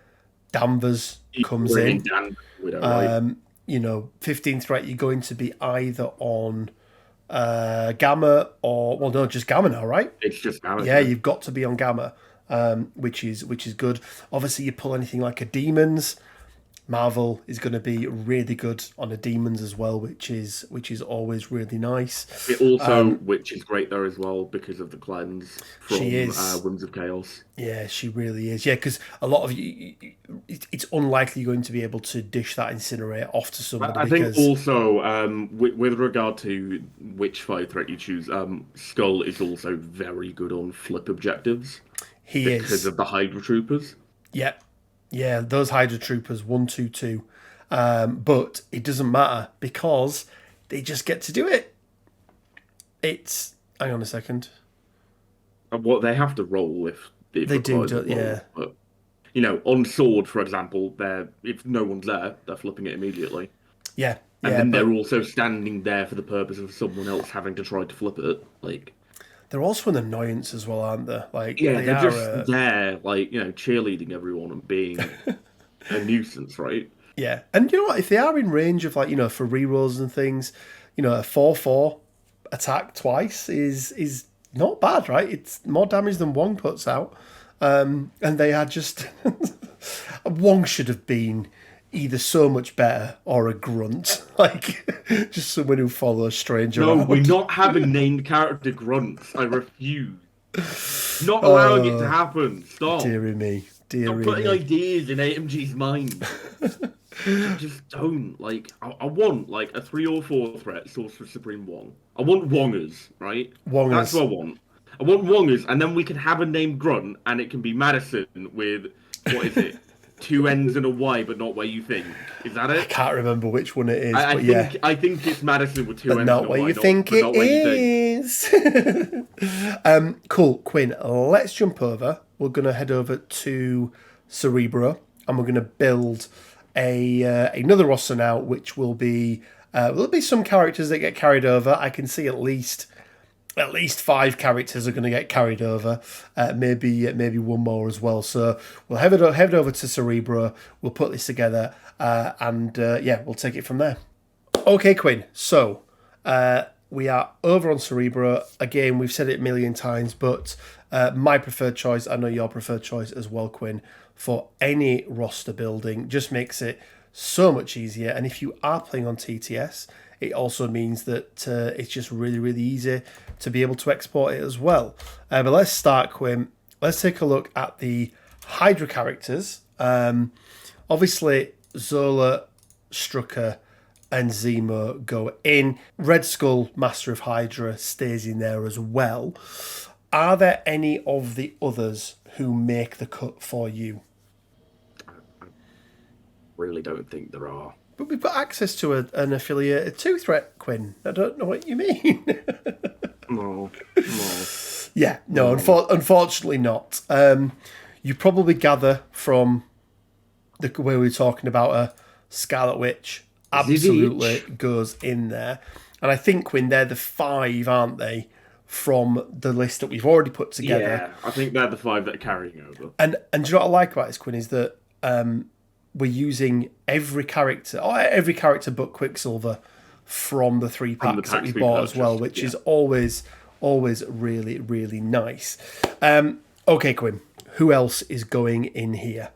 A: Danvers comes in.
B: Dan Widow, right?
A: 15 threat, you're going to be either on Gamma or, well, no, just Gamma now, right?
B: It's just now.
A: Yeah, you've got to be on Gamma, which is good. Obviously, you pull anything like a Demons. Marvel is going to be really good on a Demons as well, which is always really nice.
B: It also, which is great there as well because of the cleanse from
A: She is.
B: Winds of Chaos.
A: Yeah, she really is. Yeah, because a lot of you, it's unlikely you're going to be able to dish that incinerator off to somebody.
B: I
A: because
B: think also, with regard to which fire threat you choose, Skull is also very good on flip objectives
A: he
B: because
A: is.
B: of the Hydra Troopers.
A: Yeah, yeah, those Hydra Troopers 122, but it doesn't matter because they just get to do it. It's hang on a second.
B: And what they have to roll if
A: They do,
B: requires a roll.
A: yeah.
B: But, on sword, for example, if no one's there, they're flipping it immediately.
A: Yeah,
B: And
A: yeah,
B: then
A: but
B: they're also standing there for the purpose of someone else having to try to flip it. Like,
A: they're also an annoyance as well, aren't they? Like,
B: yeah,
A: they
B: they're
A: are.
B: just there, like, cheerleading everyone and being a nuisance, right?
A: Yeah, and you know what? If they are in range of, like, for rerolls and things, a 4/4 attack twice is not bad, right? It's more damage than Wong puts out, and they are just Wong should have been either so much better or a grunt, like just someone who follows Stranger
B: No,
A: around.
B: we're not having named character grunts. I refuse. Not allowing it to happen. Stop.
A: Deary me,
B: Stop
A: deary
B: putting
A: me.
B: ideas in AMG's mind. Just don't. Like, I want, like, a 3 or 4 threat, Sorcerer Supreme Wong. I want Wongers, right?
A: Wongers.
B: That's what I want. I want Wongers, and then we can have a named grunt, and it can be Madison with, what is it? 2 N's and a Y, but not where you think. Is that
A: I
B: it?
A: can't remember which one it is,
B: I
A: but
B: think
A: yeah.
B: I think it's Madison with 2
A: But
B: N's
A: not
B: and a
A: where
B: Y,
A: you think
B: but not
A: it
B: where you think.
A: is. Cool, Quinn. Let's jump over. We're gonna head over to Cerebro, and we're gonna build another roster now, which will be there'll be some characters that get carried over. I can see at least 5 characters are going to get carried over. Maybe one more as well. So we'll head over to Cerebro. We'll put this together, and we'll take it from there. Okay, Quinn. So we are over on Cerebro again. We've said it a million times, but my preferred choice. I know your preferred choice as well, Quinn. For any roster building, just makes it so much easier. And if you are playing on TTS, it also means that it's just really, really easy to be able to export it as well. But let's start, Quinn. Let's take a look at the Hydra characters. Obviously, Zola, Strucker, and Zemo go in. Red Skull, Master of Hydra, stays in there as well. Are there any of the others who make the cut for you?
B: Really don't think there are.
A: But we've got access to an affiliated 2-threat, Quinn. I don't know what you mean.
B: No.
A: Yeah, no, unfortunately not. You probably gather from the way we were talking about a Scarlet Witch absolutely goes in there. And I think, Quinn, they're the 5, aren't they, from the list that we've already put together.
B: Yeah, I think they're the 5 that are carrying over.
A: And do you know what I like about this, Quinn, is that we're using every character but Quicksilver from the 3 packs that we bought as well, which is always really, really nice. Okay, Quinn, who else is going in here?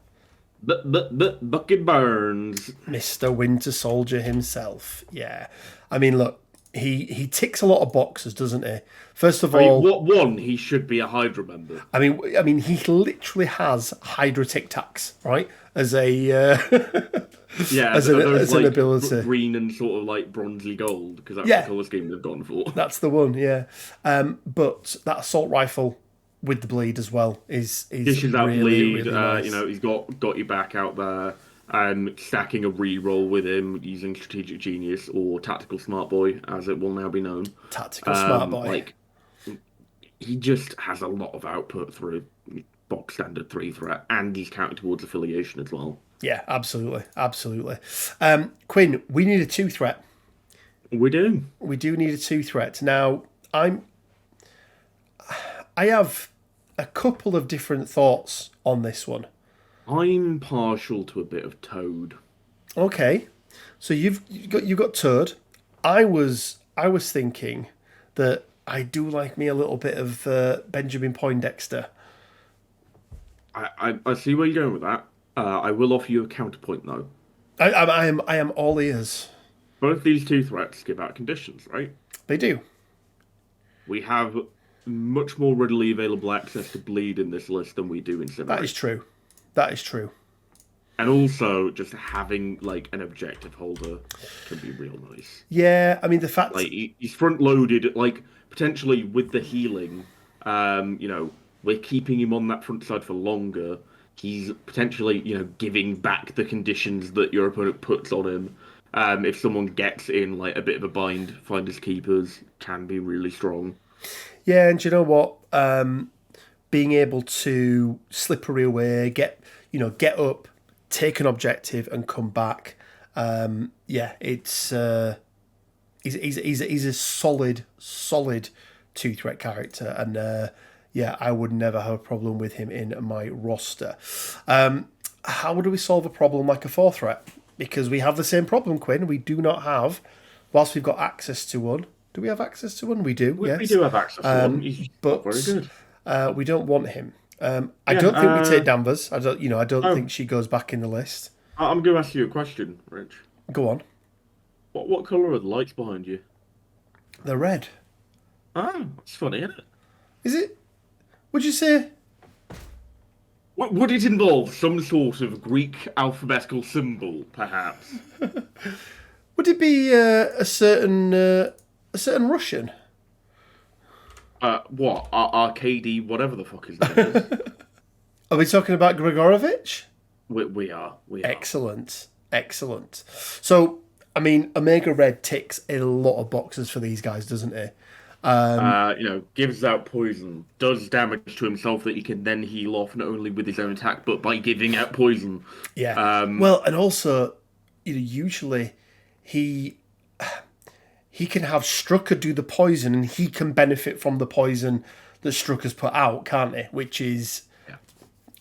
B: Bucket Burns.
A: Mr. Winter Soldier himself. Yeah. I mean, look, he ticks a lot of boxes, doesn't he? First of
B: I mean,
A: all,
B: what one? He should be a Hydra member.
A: I mean, he literally has Hydra Tic Tacs, right? As a
B: Yeah,
A: as
B: those
A: an
B: like
A: ability.
B: green and sort of like bronzy gold, because that's the
A: Yeah,
B: colour scheme they've gone for.
A: that's the one. Yeah, but that assault rifle with the bleed as well is
B: Dishes out
A: really
B: bleed.
A: really nice.
B: He's got your back out there. Stacking a re-roll with him using strategic genius or tactical smart boy, as it will now be known.
A: Tactical smart boy.
B: Like he just has a lot of output through box standard 3 threat, and he's counting towards affiliation as well.
A: Yeah, absolutely, absolutely. Quinn, we need a 2 threat.
B: We do.
A: We do need a 2 threat. Now, I have a couple of different thoughts on this one.
B: I'm partial to a bit of Toad.
A: Okay, so you've got Toad. I was thinking that I do like me a little bit of Benjamin Poindexter.
B: I see where you're going with that. I will offer you a counterpoint though.
A: I am all ears.
B: Both these 2 threats give out conditions, right?
A: They do.
B: We have much more readily available access to bleed in this list than we do in Cinemark.
A: That is true. That is true.
B: And also, just having like an objective holder can be real nice.
A: Yeah, I mean the fact
B: Like he's front loaded, like potentially with the healing. We're keeping him on that front side for longer. He's potentially, giving back the conditions that your opponent puts on him. If someone gets in like a bit of a bind, finders keepers can be really strong.
A: Yeah, and you know what? Being able to slippery away, get up, take an objective, and come back. It's he's a solid 2 threat character, and I would never have a problem with him in my roster. How do we solve a problem like a 4 threat? Because we have the same problem, Quinn. We do not have, whilst we've got access to one. Do we have access to one? We do. Yes,
B: we do have access to one. He's
A: but
B: very good.
A: we don't want him. I don't think we take Danvers. I don't think she goes back in the list.
B: I'm going to ask you a question, Rich.
A: Go on.
B: What colour are the lights behind you?
A: They're red.
B: Oh, that's funny, isn't it?
A: Is it? Would you say?
B: Would it involve some sort of Greek alphabetical symbol, perhaps?
A: Would it be a certain Russian?
B: What? Arcady, whatever the fuck his name is.
A: Are we talking about Grigorovich?
B: We are.
A: Excellent. So, I mean, Omega Red ticks a lot of boxes for these guys, doesn't it?
B: Gives out poison, does damage to himself that he can then heal off not only with his own attack but by giving out poison.
A: Yeah. Well, and also, usually he can have Strucker do the poison, and he can benefit from the poison that Strucker's put out, can't he? Which is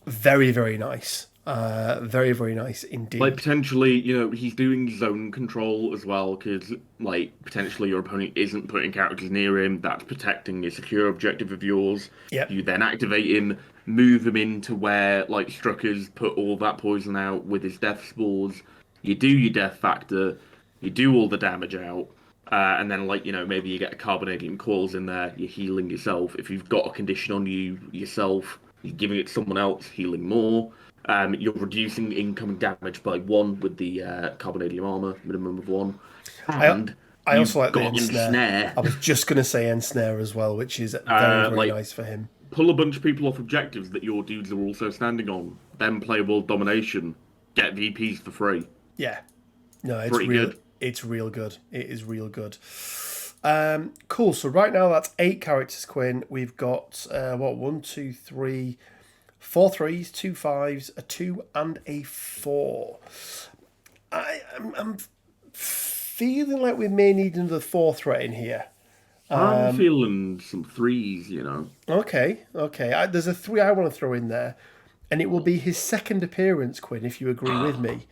A: very, very nice. Very, very nice indeed.
B: Like, potentially, he's doing zone control as well, because, like, potentially your opponent isn't putting characters near him. That's protecting a secure objective of yours.
A: Yep.
B: You then activate him, move him into where, like, Strucker's put all that poison out with his death spores. You do your death factor, you do all the damage out, and then, like, maybe you get a carbonadium coils in there, you're healing yourself. If you've got a condition on you yourself, you're giving it to someone else, healing more. You're reducing incoming damage by 1 with the carbonadium armor, minimum of 1. And
A: I also like the
B: ensnare.
A: I was just going to say ensnare as well, which is very nice for him.
B: Pull a bunch of people off objectives that your dudes are also standing on, then play world domination, get VPs for free.
A: Yeah. No, it's
B: pretty
A: real
B: good.
A: It's real good. It is real good. Cool. So right now that's 8 characters, Quinn. We've got 1, 2, 3, 4 3s, 2 5s, a 2, and a 4. I'm feeling like we may need another 4 threat in here.
B: I'm feeling some 3s,
A: Okay. There's a 3 I want to throw in there, and it will be his second appearance, Quinn, if you agree with me,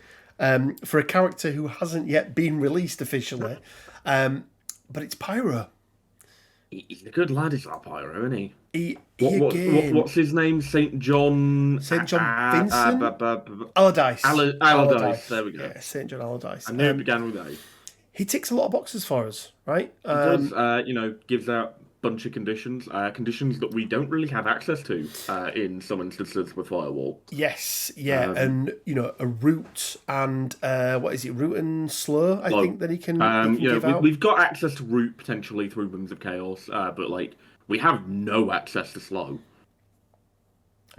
A: for a character who hasn't yet been released officially. But it's Pyro.
B: He's a good lad, is that Pyro, isn't he?
A: What's
B: his name? St. John...
A: St. John Vincent? Allardyce.
B: Allardyce, there we go.
A: Yeah, St. John Allardyce.
B: I knew it began with A.
A: he ticks a lot of boxes for us, right?
B: He does, gives out a bunch of conditions, conditions that we don't really have access to in some instances with Firewall.
A: Yes, yeah,
B: Um,
A: and a root and what is it? Root and slur. I
B: so,
A: think that he can give out.
B: we've got access to root potentially through Wings of Chaos, but like we have no access to slow.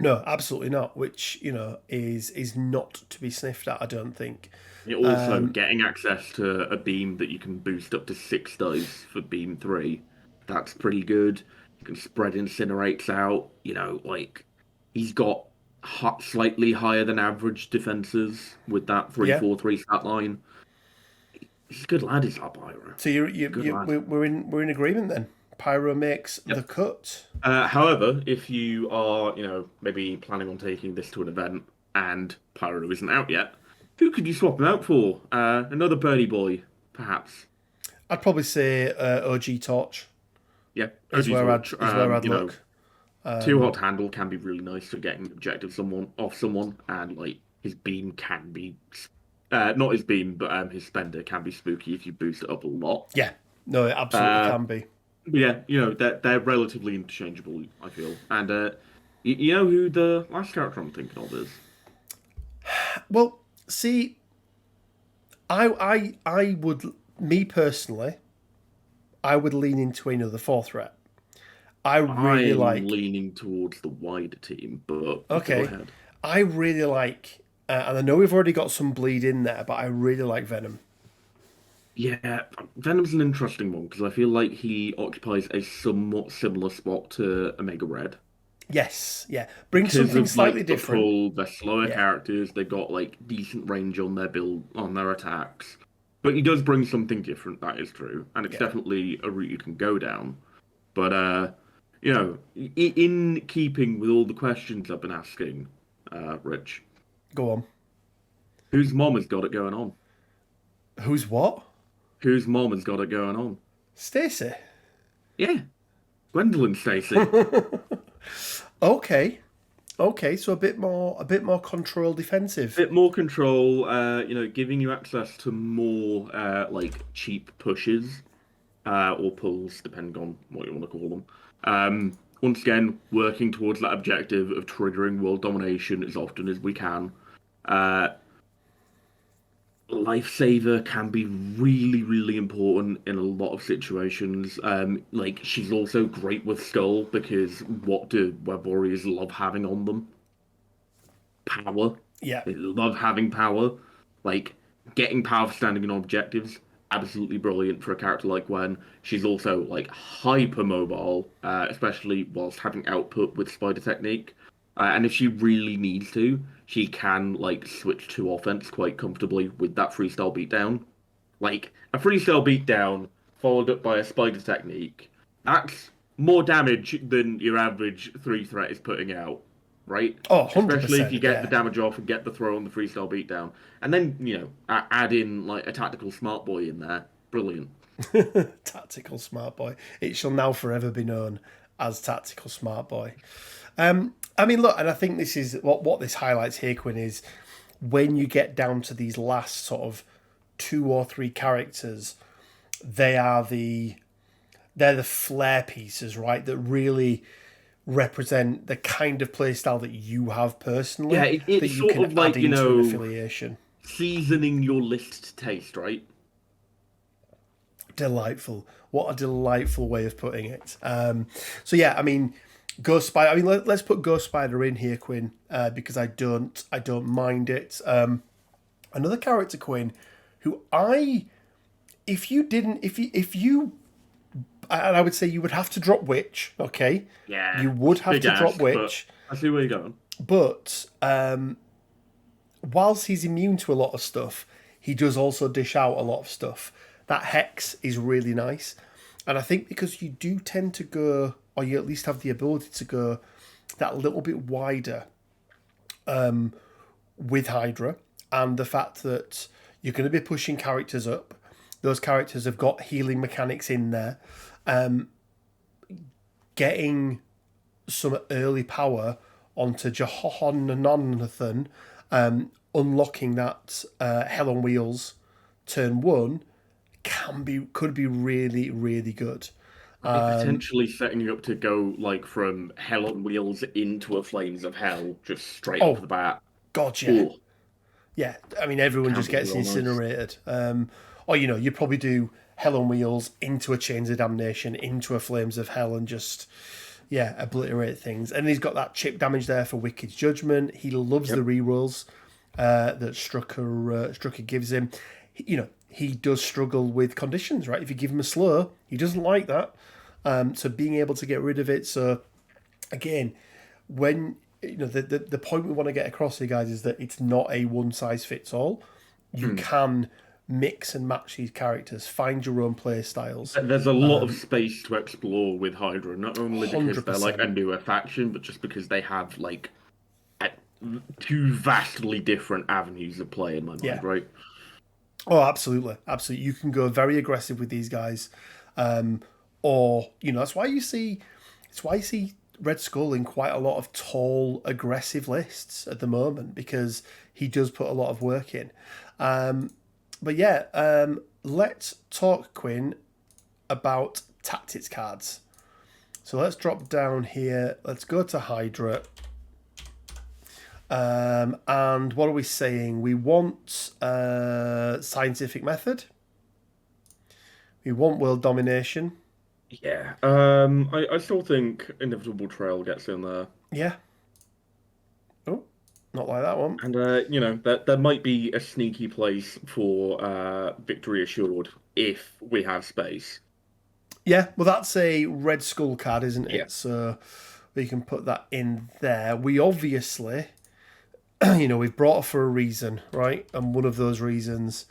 A: No, absolutely not. Which is not to be sniffed at. I don't think.
B: Also, getting access to a beam that you can boost up to 6 dice for beam 3, that's pretty good. You can spread incinerates out. He's got slightly higher than average defenses with that three
A: Yeah.
B: four three stat line. He's a good lad, is that Pyro.
A: So you
B: He's a good
A: you
B: lad.
A: we're in agreement then. Pyro makes the
B: Yep.
A: cut.
B: However, if you are, maybe planning on taking this to an event and Pyro isn't out yet, who could you swap him out for? Another birdie boy, perhaps.
A: I'd probably say OG Torch
B: Yeah,
A: is
B: OG
A: where
B: Torch.
A: I'd look.
B: Too hot to handle can be really nice for getting objective off someone, and like his beam can be, not his beam, but his spender can be spooky if you boost it up a lot.
A: Yeah, no, it absolutely
B: Uh,
A: can be.
B: but yeah, they're relatively interchangeable, I feel. And you know who the last character I'm thinking of is?
A: Well, see, I would, me personally, I would lean into another fourth rep. I really
B: I'm
A: like.
B: leaning towards the wider team, but go
A: Okay,
B: ahead.
A: I really like, and I know we've already got some bleed in there, but I really like Venom.
B: Yeah, Venom's an interesting one because I feel like he occupies a somewhat similar spot to Omega Red.
A: Yes, yeah, bring
B: Because
A: something
B: of
A: slightly
B: like the
A: different.
B: pull, they're slower
A: Yeah,
B: characters, they've got like decent range on their build on their attacks. But he does bring something different, that is true. And it's
A: yeah,
B: definitely a route you can go down. But in keeping with all the questions I've been asking, Rich,
A: go on.
B: whose mom has got it going on?
A: Who's what?
B: Whose mom has got it going on?
A: Stacy.
B: Yeah, Gwendolyn Stacy.
A: Okay, okay, so a bit more control defensive.
B: Bit more control, giving you access to more like cheap pushes or pulls, depending on what you want to call them. Once again, working towards that objective of triggering world domination as often as we can. Uh, Lifesaver can be really, really important in a lot of situations. Like she's also great with Skull because what do web warriors love having on them? Power.
A: Yeah,
B: They love having power. Like, getting power for standing on objectives, absolutely brilliant for a character like Gwen. She's also, like, hyper mobile, especially whilst having output with Spider Technique. And if she really needs to, she can, like, switch to offense quite comfortably with that freestyle beatdown. Like, a freestyle beatdown followed up by a Spider Technique, that's more damage than your average 3 threat is putting out, right?
A: oh,
B: Especially if you
A: 100%,
B: get the
A: yeah.
B: damage off and get the throw on the freestyle beatdown. And then, add in like a tactical smart boy in there. Brilliant.
A: Tactical Smart Boy. It shall now forever be known as Tactical Smart Boy. I mean, look, and I think this is what this highlights here, Quinn, is when you get down to these last sort of 2 or 3 characters, they are they're the flair pieces, right? That really represent the kind of playstyle that you have
B: Yeah,
A: personally that
B: it's
A: you
B: sort
A: can
B: of like,
A: add into an affiliation.
B: seasoning your list to taste, right?
A: Delightful. What a delightful way of putting it. So yeah, I mean, Ghost Spider. I mean, let's put Ghost Spider in here, Quinn, because I don't mind it. Another character, Quinn, who if you, and I would say you would have to drop Witch. Okay,
B: Yeah.
A: you would have
B: Big
A: to drop
B: ask, but
A: Witch,
B: I see where you're going.
A: but whilst he's immune to a lot of stuff, he does also dish out a lot of stuff. That Hex is really nice. And I think because you do tend to go, or you at least have the ability to go that little bit wider with Hydra, and the fact that you're going to be pushing characters up, those characters have got healing mechanics in there, getting some early power onto Johannathan, unlocking that Hell on Wheels turn 1 could be really, really good.
B: Potentially setting you up to go like from Hell on Wheels into a Flames of Hell just straight off
A: Oh,
B: the bat.
A: God, yeah.
B: Oh,
A: Yeah, I mean, everyone
B: can
A: just
B: be
A: gets
B: real nice.
A: incinerated. Or, you probably do Hell on Wheels into a Chains of Damnation, into a Flames of Hell, and just, yeah, obliterate things. And he's got that chip damage there for Wicked Judgment. He loves the
B: Yep.
A: rerolls that Strucker gives him. He does struggle with conditions, right? If you give him a slow, he doesn't like that. So being able to get rid of it. So, again, when the point we want to get across here, guys, is that it's not a one size fits all. You
B: Hmm.
A: can mix and match these characters, find your own play styles.
B: There's a lot of space to explore with Hydra, not only because
A: Hundred
B: they're like a
A: percent.
B: newer faction, but just because they have like a- two vastly different avenues of play in my
A: Yeah.
B: mind, right?
A: Oh, absolutely, absolutely. You can go very aggressive with these guys, or that's why you see, it's why you see Red Skull in quite a lot of tall, aggressive lists at the moment because he does put a lot of work in. But yeah, let's talk, Quinn, about tactics cards. So let's drop down here. Let's go to Hydra. And what are we saying? We want scientific method. We want world domination.
B: Yeah. I still think Inevitable Trail gets in there.
A: Yeah. Oh, not like that one.
B: And there might be a sneaky place for Victory Assured if we have space.
A: Yeah, well, that's a Red Skull card, isn't
B: Yeah.
A: it? So we can put that in there. We obviously, we've brought her for a reason, right? And one of those reasons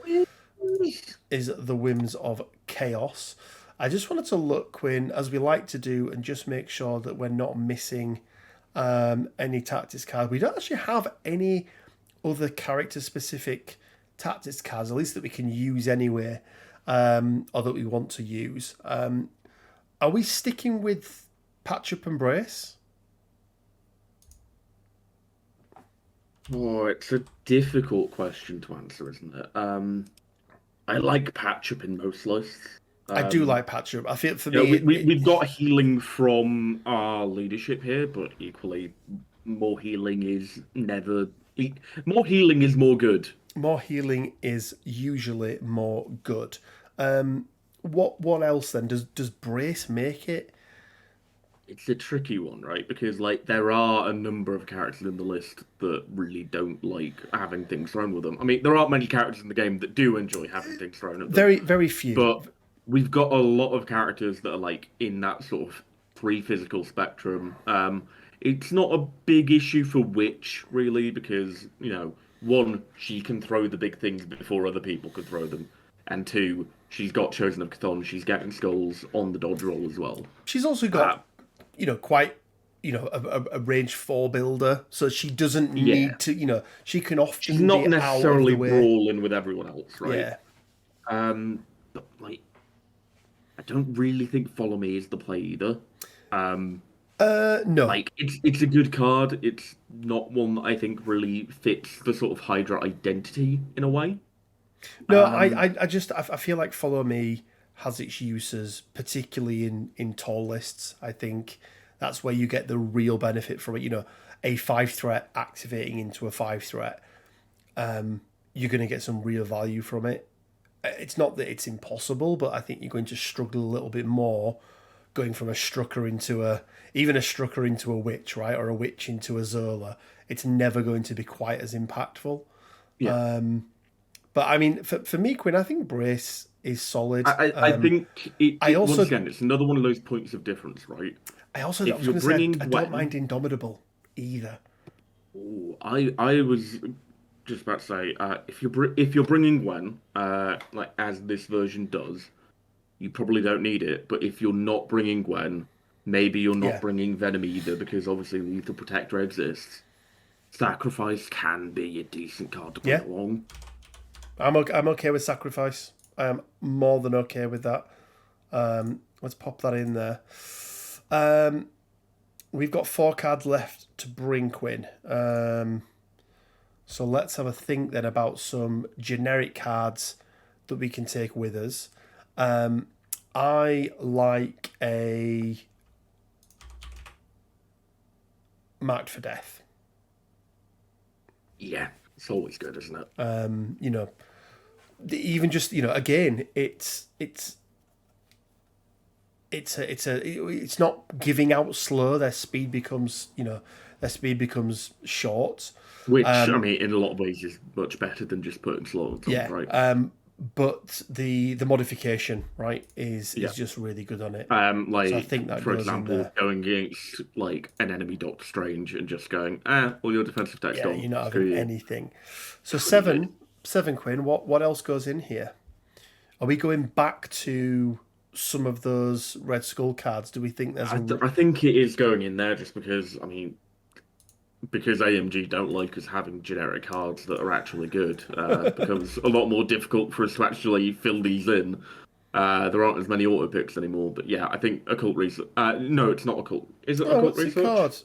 A: is the Whims of Chaos. I just wanted to look, Quinn, as we like to do, and just make sure that we're not missing any tactics cards. We don't actually have any other character-specific tactics cards, at least that we can use anyway, or that we want to use. Are we sticking with Patch Up and Brace?
B: Oh, it's a difficult question to answer, isn't it? I like Patch Up in most lists.
A: I do like Patch Up. I feel for
B: Yeah,
A: me,
B: we've got healing from our leadership here, but equally, more healing is never. More healing is more good.
A: more healing is usually more good. What else then? Does Brace make it?
B: It's a tricky one, right? Because like there are a number of characters in the list that really don't like having things thrown with them. I mean, there aren't many characters in the game that do enjoy having things thrown at them,
A: Very, very few.
B: but we've got a lot of characters that are like in that sort of three physical spectrum. It's not a big issue for Witch really because one, she can throw the big things before other people could throw them, and two, she's got Chosen of Cthulhu. She's getting skulls on the dodge roll as well.
A: She's also
B: Uh,
A: got, quite, a range 4 builder, so she doesn't
B: yeah,
A: need to, she can
B: she's
A: often
B: not
A: be out of
B: necessarily
A: the way.
B: brawling with everyone else, right?
A: Yeah.
B: But like, I don't really think Follow Me is the play either.
A: No.
B: Like, it's a good card. It's not one that I think really fits the sort of Hydra identity in a way.
A: No,
B: Um,
A: I feel like Follow Me has its uses, particularly in tall lists. I think that's where you get the real benefit from it. A 5 threat activating into a 5 threat. You're going to get some real value from it. It's not that it's impossible, but I think you're going to struggle a little bit more going from a Strucker into even a Strucker into a Witch, right? Or a Witch into a Zola. It's never going to be quite as impactful.
B: yeah,
A: But I mean, for me, Quinn, I think Brace is solid.
B: I think
A: I
B: once
A: also,
B: again, it's another one of those points of difference, right?
A: I
B: If
A: was
B: you're
A: going to say,
B: bringing
A: I don't mind
B: Gwen,
A: Indomitable either.
B: oh, I was just about to say, if you're bringing Gwen, like as this version does, you probably don't need it. But if you're not bringing Gwen, maybe you're not
A: Yeah,
B: bringing Venom either, because obviously Lethal Protector exists. Sacrifice can be a decent card to bring
A: yeah.
B: along.
A: I'm okay with Sacrifice. I am more than okay with that. Let's pop that in there. We've got 4 cards left to bring, Quinn. So let's have a think then about some generic cards that we can take with us. I like a marked for death.
B: Yeah, it's always good, isn't it?
A: Even just again, it's not giving out slow. Their speed becomes short.
B: Which, I mean, in a lot of ways is much better than just putting slow on top, right?
A: But the modification, right, is just really good on it.
B: Like,
A: so I think that
B: for
A: goes
B: example,
A: in there.
B: going against like an enemy Doctor Strange and just going, all your defensive attacks
A: Yeah,
B: gone.
A: you're not
B: Screw
A: having
B: you.
A: anything. So
B: Pretty
A: seven Quinn. What else goes in here? Are we going back to some of those Red Skull cards? Do we think there's
B: I think it is going in there just because, I mean, because AMG don't like us having generic cards that are actually good. It becomes a lot more difficult for us to actually fill these in. There aren't as many auto picks anymore, but yeah, I think occult research. No, it's not occult. Is it occult
A: what's it
B: research?
A: called?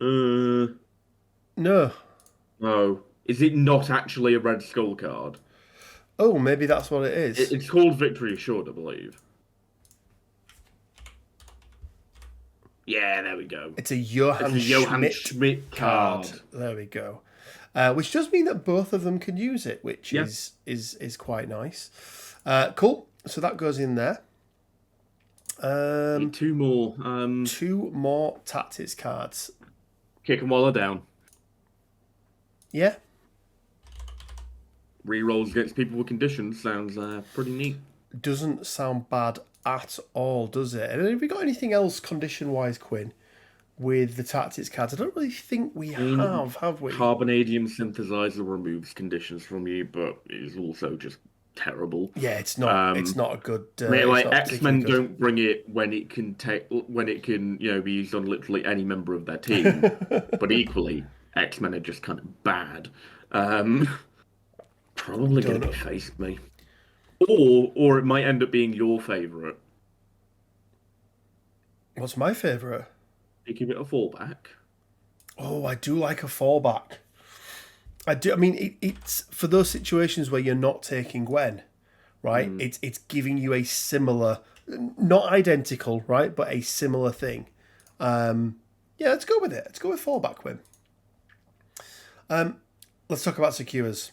B: Uh,
A: No.
B: no. Is it not actually a Red Skull card?
A: Oh, maybe that's what it is.
B: It's called Victory Assured, I believe. Yeah, there we go.
A: It's a Johann Schmidt
B: Schmidt card.
A: There we go. Which does mean that both of them can use it, which
B: Yeah.
A: is quite nice. Cool. So that goes in there.
B: Need two more.
A: Two more tactics cards.
B: Kick them while they're down.
A: Yeah.
B: Rerolls against people with conditions sounds pretty neat.
A: Doesn't sound bad at all, does it? And have we got anything else condition-wise, Quinn, with the tactics cards? I don't really think we have we?
B: Carbonadium synthesizer removes conditions from you, but is also just terrible.
A: Yeah, it's not. It's not a good.
B: Like X-Men don't bring it when it can be used on literally any member of their team. But equally, X-Men are just kind of bad. Probably going to be faced me, or it might end up being your favorite.
A: What's my favorite?
B: You give it a fallback.
A: Oh, I do like a fallback. I do. I mean, it's for those situations where you're not taking Gwen, right? It's giving you a similar, not identical, right, but a similar thing. Yeah, let's go with it. Let's go with fallback, Gwen. Let's talk about secures.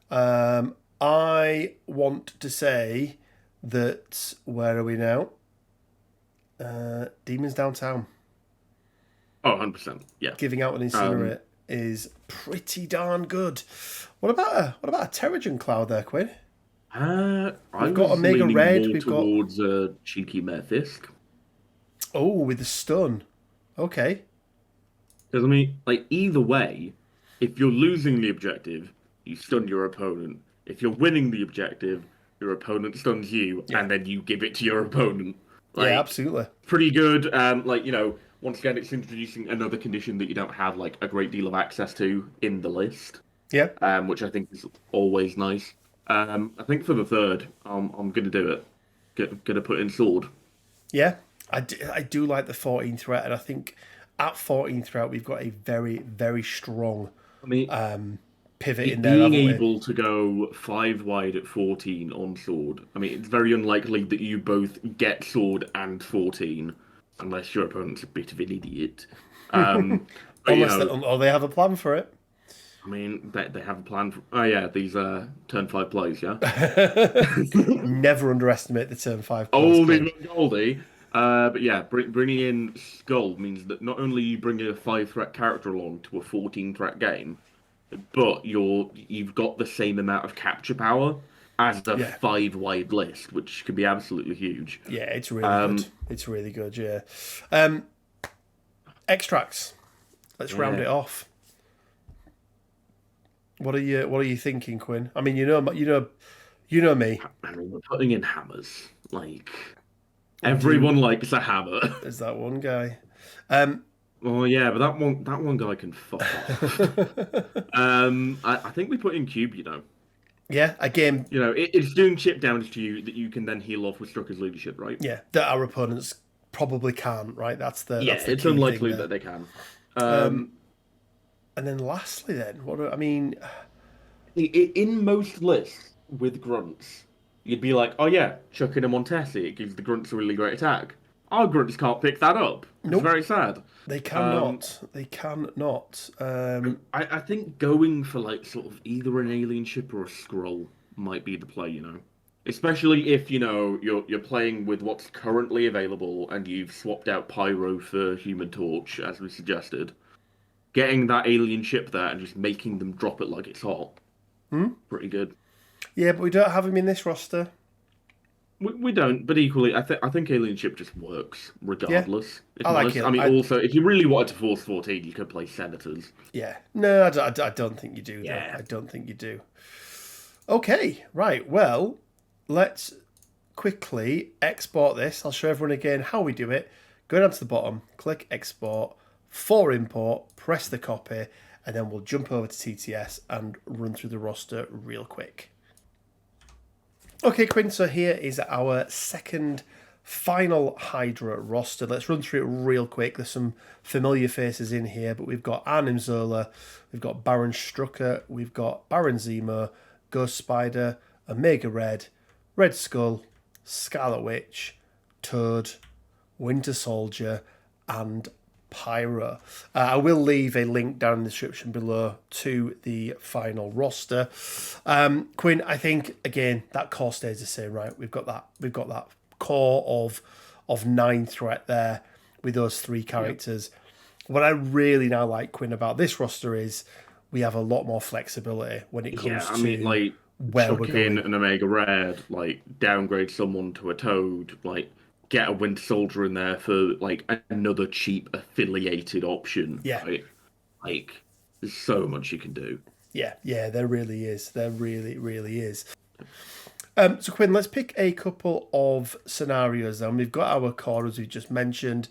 A: I want to say that where are we now? Demons Downtown.
B: Oh, 100%. Yeah.
A: Giving out an Incinerate is pretty darn good. What about a Terrigen Cloud there, Quinn?
B: We've
A: got Omega Red. We've
B: towards a cheeky Mephisk.
A: Oh, with the stun. Okay.
B: Because I mean, like either way, if you're losing the objective, you stun your opponent. If you're winning the objective, your opponent stuns you, and then you give it to your opponent. Like,
A: yeah, absolutely.
B: Pretty good. Once again, it's introducing another condition that you don't have like a great deal of access to in the list.
A: Yeah.
B: Which I think is always nice. I think for the third, I'm gonna do it. Gonna put in sword.
A: Yeah, I do like the 14 threat, and I think at 14 threat we've got a very, very strong pivot in there.
B: Being able to go 5 wide at 14 on sword. I mean, it's very unlikely that you both get sword and 14, unless your opponent's a bit of an idiot.
A: Or they have a plan for it.
B: I mean, they have a plan for... Oh, yeah, these turn 5 plays, yeah?
A: Never underestimate the turn 5 plays.
B: Only Goldie. But yeah, bringing in Skull means that not only you bring a 5-threat character along to a 14-threat game, but you've got the same amount of capture power as a 5-wide list, which can be absolutely huge.
A: Yeah, it's really good. It's really good, yeah. Extracts. Let's round it off. What are you thinking, Quinn? I mean, you know me.
B: I mean, we're putting in hammers. Like everyone likes a hammer.
A: There's that one guy.
B: Oh yeah, but that one guy can fuck off. I think we put in cube.
A: Yeah, again.
B: It's doing chip damage to you that you can then heal off with Strucker's leadership, right?
A: Yeah, that our opponents probably can't, right? That's the
B: it's unlikely that they can.
A: And then lastly, then in
B: most lists, with grunts, you'd be like, oh yeah, chuck in a Montesi. It gives the grunts a really great attack. Our grunts can't pick that up. It's
A: Nope.
B: very sad.
A: They
B: Um,
A: cannot. They cannot.
B: I think going for like sort of either an alien ship or a scroll might be the play, you know. Especially if, you know, you're playing with what's currently available and you've swapped out Pyro for Human Torch, as we suggested. Getting that alien ship there and just making them drop it like it's hot. Pretty good.
A: Yeah, but we don't have him in this roster.
B: We don't, but equally, I think Alien Ship just works
A: Yeah,
B: regardless. If
A: I
B: I'm
A: like
B: honest.
A: it.
B: I mean, also, if you really wanted to force 14, you could play Senators.
A: Yeah. No, I don't think you do, though.
B: Yeah.
A: I don't think you do. Okay, right. Well, let's quickly export this. I'll show everyone again how we do it. Go down to the bottom, click export, for import, press the copy, and then we'll jump over to TTS and run through the roster real quick. Okay, Quinn, so here is our second final Hydra roster. Let's run through it real quick. There's some familiar faces in here, but we've got Arnim Zola, we've got Baron Strucker, we've got Baron Zemo, Ghost Spider, Omega Red, Red Skull, Scarlet Witch, Toad, Winter Soldier, and Pyro. I will leave a link down in the description below to the final roster. Quinn, I think again that core stays the same, right? We've got that core of 9 threat there with those 3 characters. Yep. What I really now like, Quinn, about this roster is we have a lot more flexibility when it comes to
B: like
A: where
B: chuck
A: we're going.
B: in an Omega Red, like downgrade someone to a Toad, like get a Winter Soldier in there for like another cheap affiliated option.
A: Yeah.
B: Right? Like there's so much you can do.
A: Yeah, there really is. There really is. So Quinn, let's pick a couple of scenarios then. We've got our core as we just mentioned.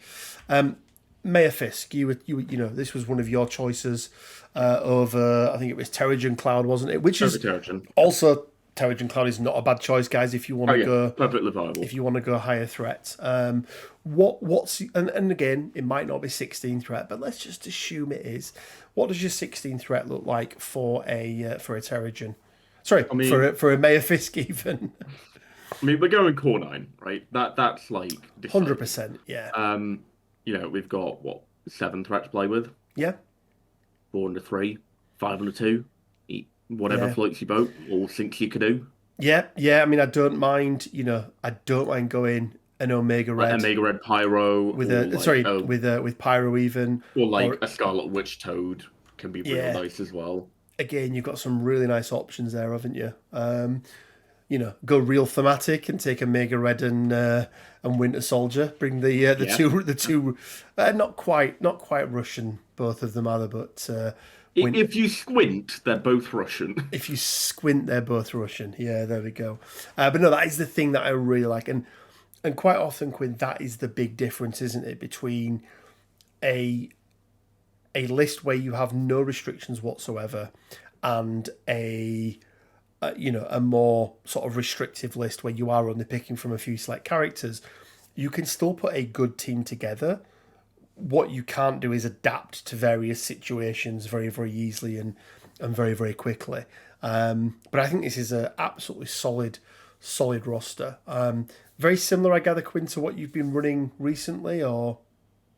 A: Mayor Fisk, you know, this was one of your choices over, I think it was Terrigen Cloud, wasn't it? Which is
B: Terrigen.
A: Also Terrigen Cloud is not a bad choice, guys. If you want to go
B: perfectly viable.
A: If you want to go higher threat, what's and again, it might not be 16 threat, but let's just assume it is. What does your 16 threat look like for a Terrigen? Sorry, I mean, for a Mayor Fisk even.
B: I mean, we're going core 9, right? That's like
A: 100%. Yeah.
B: You know, we've got what 7 threat to play with.
A: Yeah.
B: 4 under 3, 5 under 2. Whatever floats your boat, all sinks you canoe.
A: Yeah. I mean, I don't mind. You know, I don't mind going an Omega Red,
B: Omega Red Pyro,
A: with with Pyro even,
B: or a Scarlet Witch Toad can be real nice as well.
A: Again, you've got some really nice options there, haven't you? You know, go real thematic and take Omega Red and Winter Soldier. Bring the two, not quite Russian, both of them either, but.
B: If you squint, they're both Russian.
A: If you squint, they're both Russian. Yeah, there we go. But no, that is the thing that I really like. And quite often, Quinn, that is the big difference, isn't it, between a list where you have no restrictions whatsoever and a more sort of restrictive list where you are only picking from a few select characters. You can still put a good team together. What you can't do is adapt to various situations very, very easily and very, very quickly. But I think this is an absolutely solid roster. Very similar, I gather, Quinn, to what you've been running recently, or?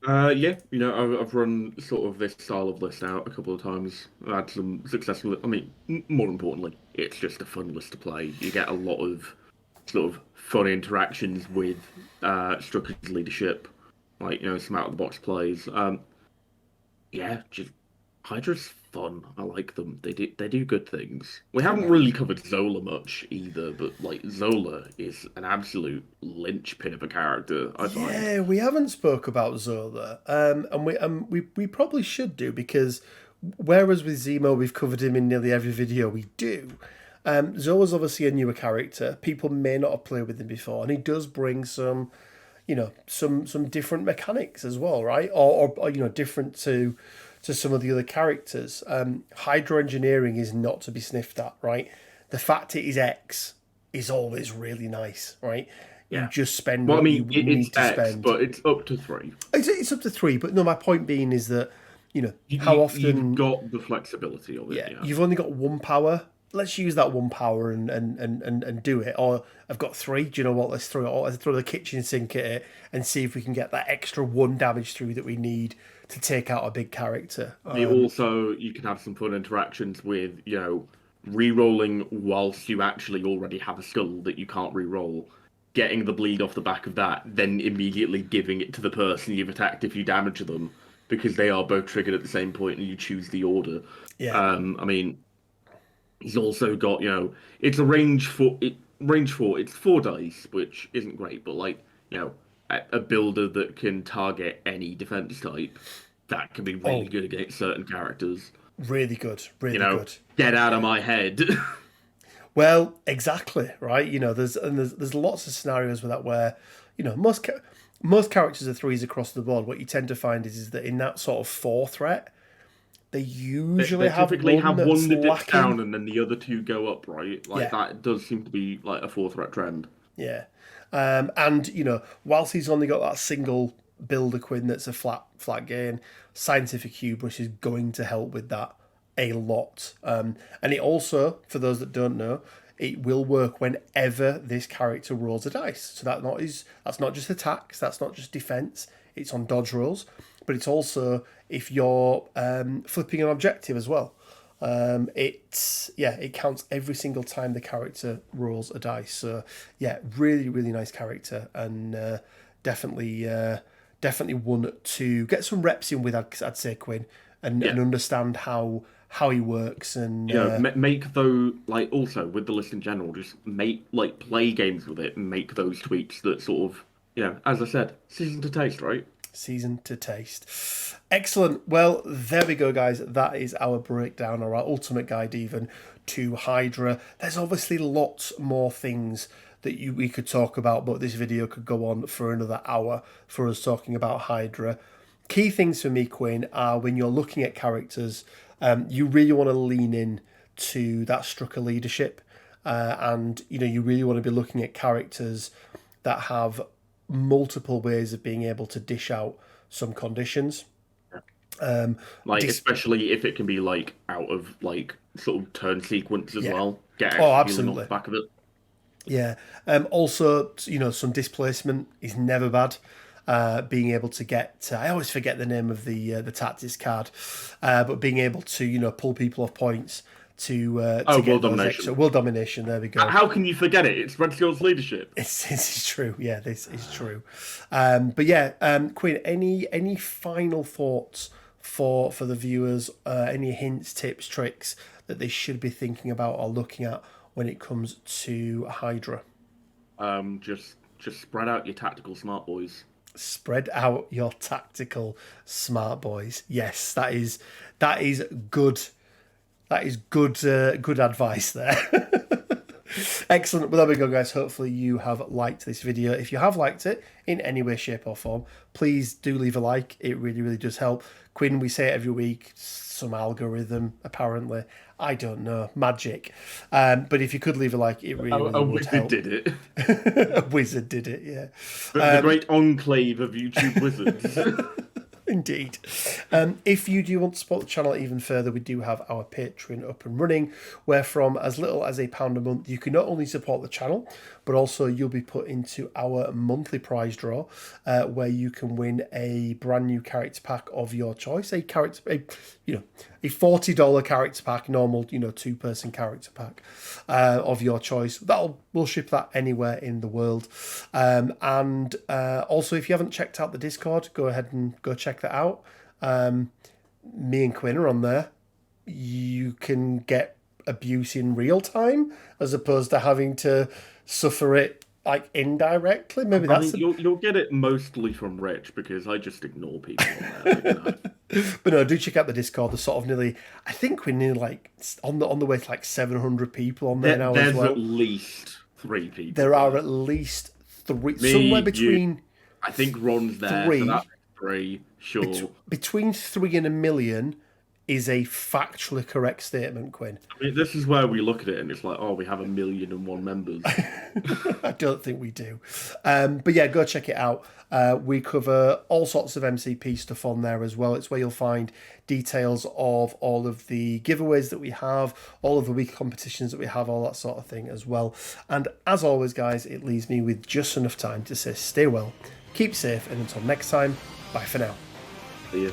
B: Yeah, you know, I've run sort of this style of list out a couple of times. I've had some successful. I mean, more importantly, it's just a fun list to play. You get a lot of sort of fun interactions with Strucker's leadership. Like, you know, some out-of-the-box plays. Yeah, just Hydra's fun. I like them. They do good things. We haven't really covered Zola much either, but like Zola is an absolute linchpin of a character, I find.
A: Yeah, we haven't spoke about Zola, and we probably should do, because whereas with Zemo we've covered him in nearly every video we do. Zola's obviously a newer character. People may not have played with him before, and he does bring some. You know, some different mechanics as well, right? Or you know, different to some of the other characters. Hydra engineering is not to be sniffed at, right? The fact it is X is always really nice, right? Yeah. You just spend what you need to spend.
B: But it's up to 3.
A: It's up to 3, but no, my point being is that, you know, how often...
B: You've got the flexibility of it.
A: Yeah, you've only got 1 power let's use that one power and do it. Or I've got 3. Do you know what? Let's throw the kitchen sink at it and see if we can get that extra 1 damage through that we need to take out a big character.
B: You can have some fun interactions with, re-rolling whilst you actually already have a skill that you can't re-roll, getting the bleed off the back of that, then immediately giving it to the person you've attacked if you damage them, because they are both triggered at the same point and you choose the order.
A: Yeah.
B: I mean, he's also got, it's a range 4, it's 4 dice, which isn't great, but a builder that can target any defense type, that can be really good against certain characters.
A: Really good, really good.
B: Get out of my head.
A: Well, exactly, right? There's lots of scenarios with that where, most characters are 3s across the board. What you tend to find is that in that sort of 4 threat, they usually
B: typically have one that dips
A: lacking.
B: down and then the other 2 go up, right? That does seem to be like a 4 threat trend.
A: Yeah. And whilst he's only got that single builder Quinn that's a flat gain, scientific hubris is going to help with that a lot. And it also, for those that don't know, it will work whenever this character rolls a dice. So that's not just attacks, that's not just defense, it's on dodge rolls, but it's also if you're flipping an objective as well. It counts every single time the character rolls a dice. So yeah, really, really nice character, and definitely one to get some reps in with. I'd say Quinn, and understand how he works, and
B: make those, also with the list in general, just play games with it and make those tweaks that sort of, as I said, season to taste, right?
A: Season to taste. Excellent. Well, there we go, guys. That is our breakdown, or our ultimate guide even, to Hydra. There's obviously lots more things that we could talk about, but this video could go on for another hour for us talking about Hydra. Key things for me, Quinn, are when you're looking at characters, you really want to lean in to that Strucker leadership, and you really want to be looking at characters that have multiple ways of being able to dish out some conditions.
B: Especially if it can be out of sort of turn sequence as well.
A: Absolutely.
B: Off the back of it.
A: Yeah. Also, some displacement is never bad. Being able to get, I always forget the name of the tactics card, but being able to pull people off points to get
B: World domination.
A: World domination. There we go.
B: How can you forget it? It's Red Skull's leadership.
A: This is true. Yeah, this is true. But yeah, Quinn, any final thoughts for the viewers? Any hints, tips, tricks that they should be thinking about or looking at when it comes to Hydra?
B: Just spread out your tactical smart boys.
A: Spread out your tactical smart boys. Yes, that is good. That is good advice there. Excellent. Well, there we go, guys. Hopefully you have liked this video. If you have liked it in any way, shape or form, please do leave a like. It really, really does help. Quinn, we say it every week. Some algorithm, apparently. I don't know. Magic. But if you could leave a like, it really, really would help.
B: A wizard did it.
A: A wizard did it, yeah.
B: The great enclave of YouTube wizards.
A: Indeed. If you do want to support the channel even further, we do have our Patreon up and running, where from as little as £1 a month, you can not only support the channel, but also you'll be put into our monthly prize draw, where you can win a brand new character pack of your choice, a $40 character pack, normal, 2-person character pack of your choice. We'll ship that anywhere in the world. And also, if you haven't checked out the Discord, go ahead and go check that out. Me and Quinn are on there. You can get abuse in real time as opposed to having to suffer it indirectly. Maybe
B: you'll get it mostly from Rich, because I just ignore people on there.
A: But no, do check out the Discord. There's sort of nearly, I think we're nearly on the way to 700 people on there now as well.
B: There's at least 3 people.
A: There are at least 3, somewhere between.
B: I think Ron's there. 3. So that's 3, sure.
A: Between 3 and 1 million is a factually correct statement, Quinn.
B: I mean, this is where we look at it and it's like, oh, we have 1,000,001 members.
A: I don't think we do. But yeah, go check it out. We cover all sorts of MCP stuff on there as well. It's where you'll find details of all of the giveaways that we have, all of the week competitions that we have, all that sort of thing as well. And as always, guys, it leaves me with just enough time to say stay well, keep safe, and until next time, bye for now.
B: See ya.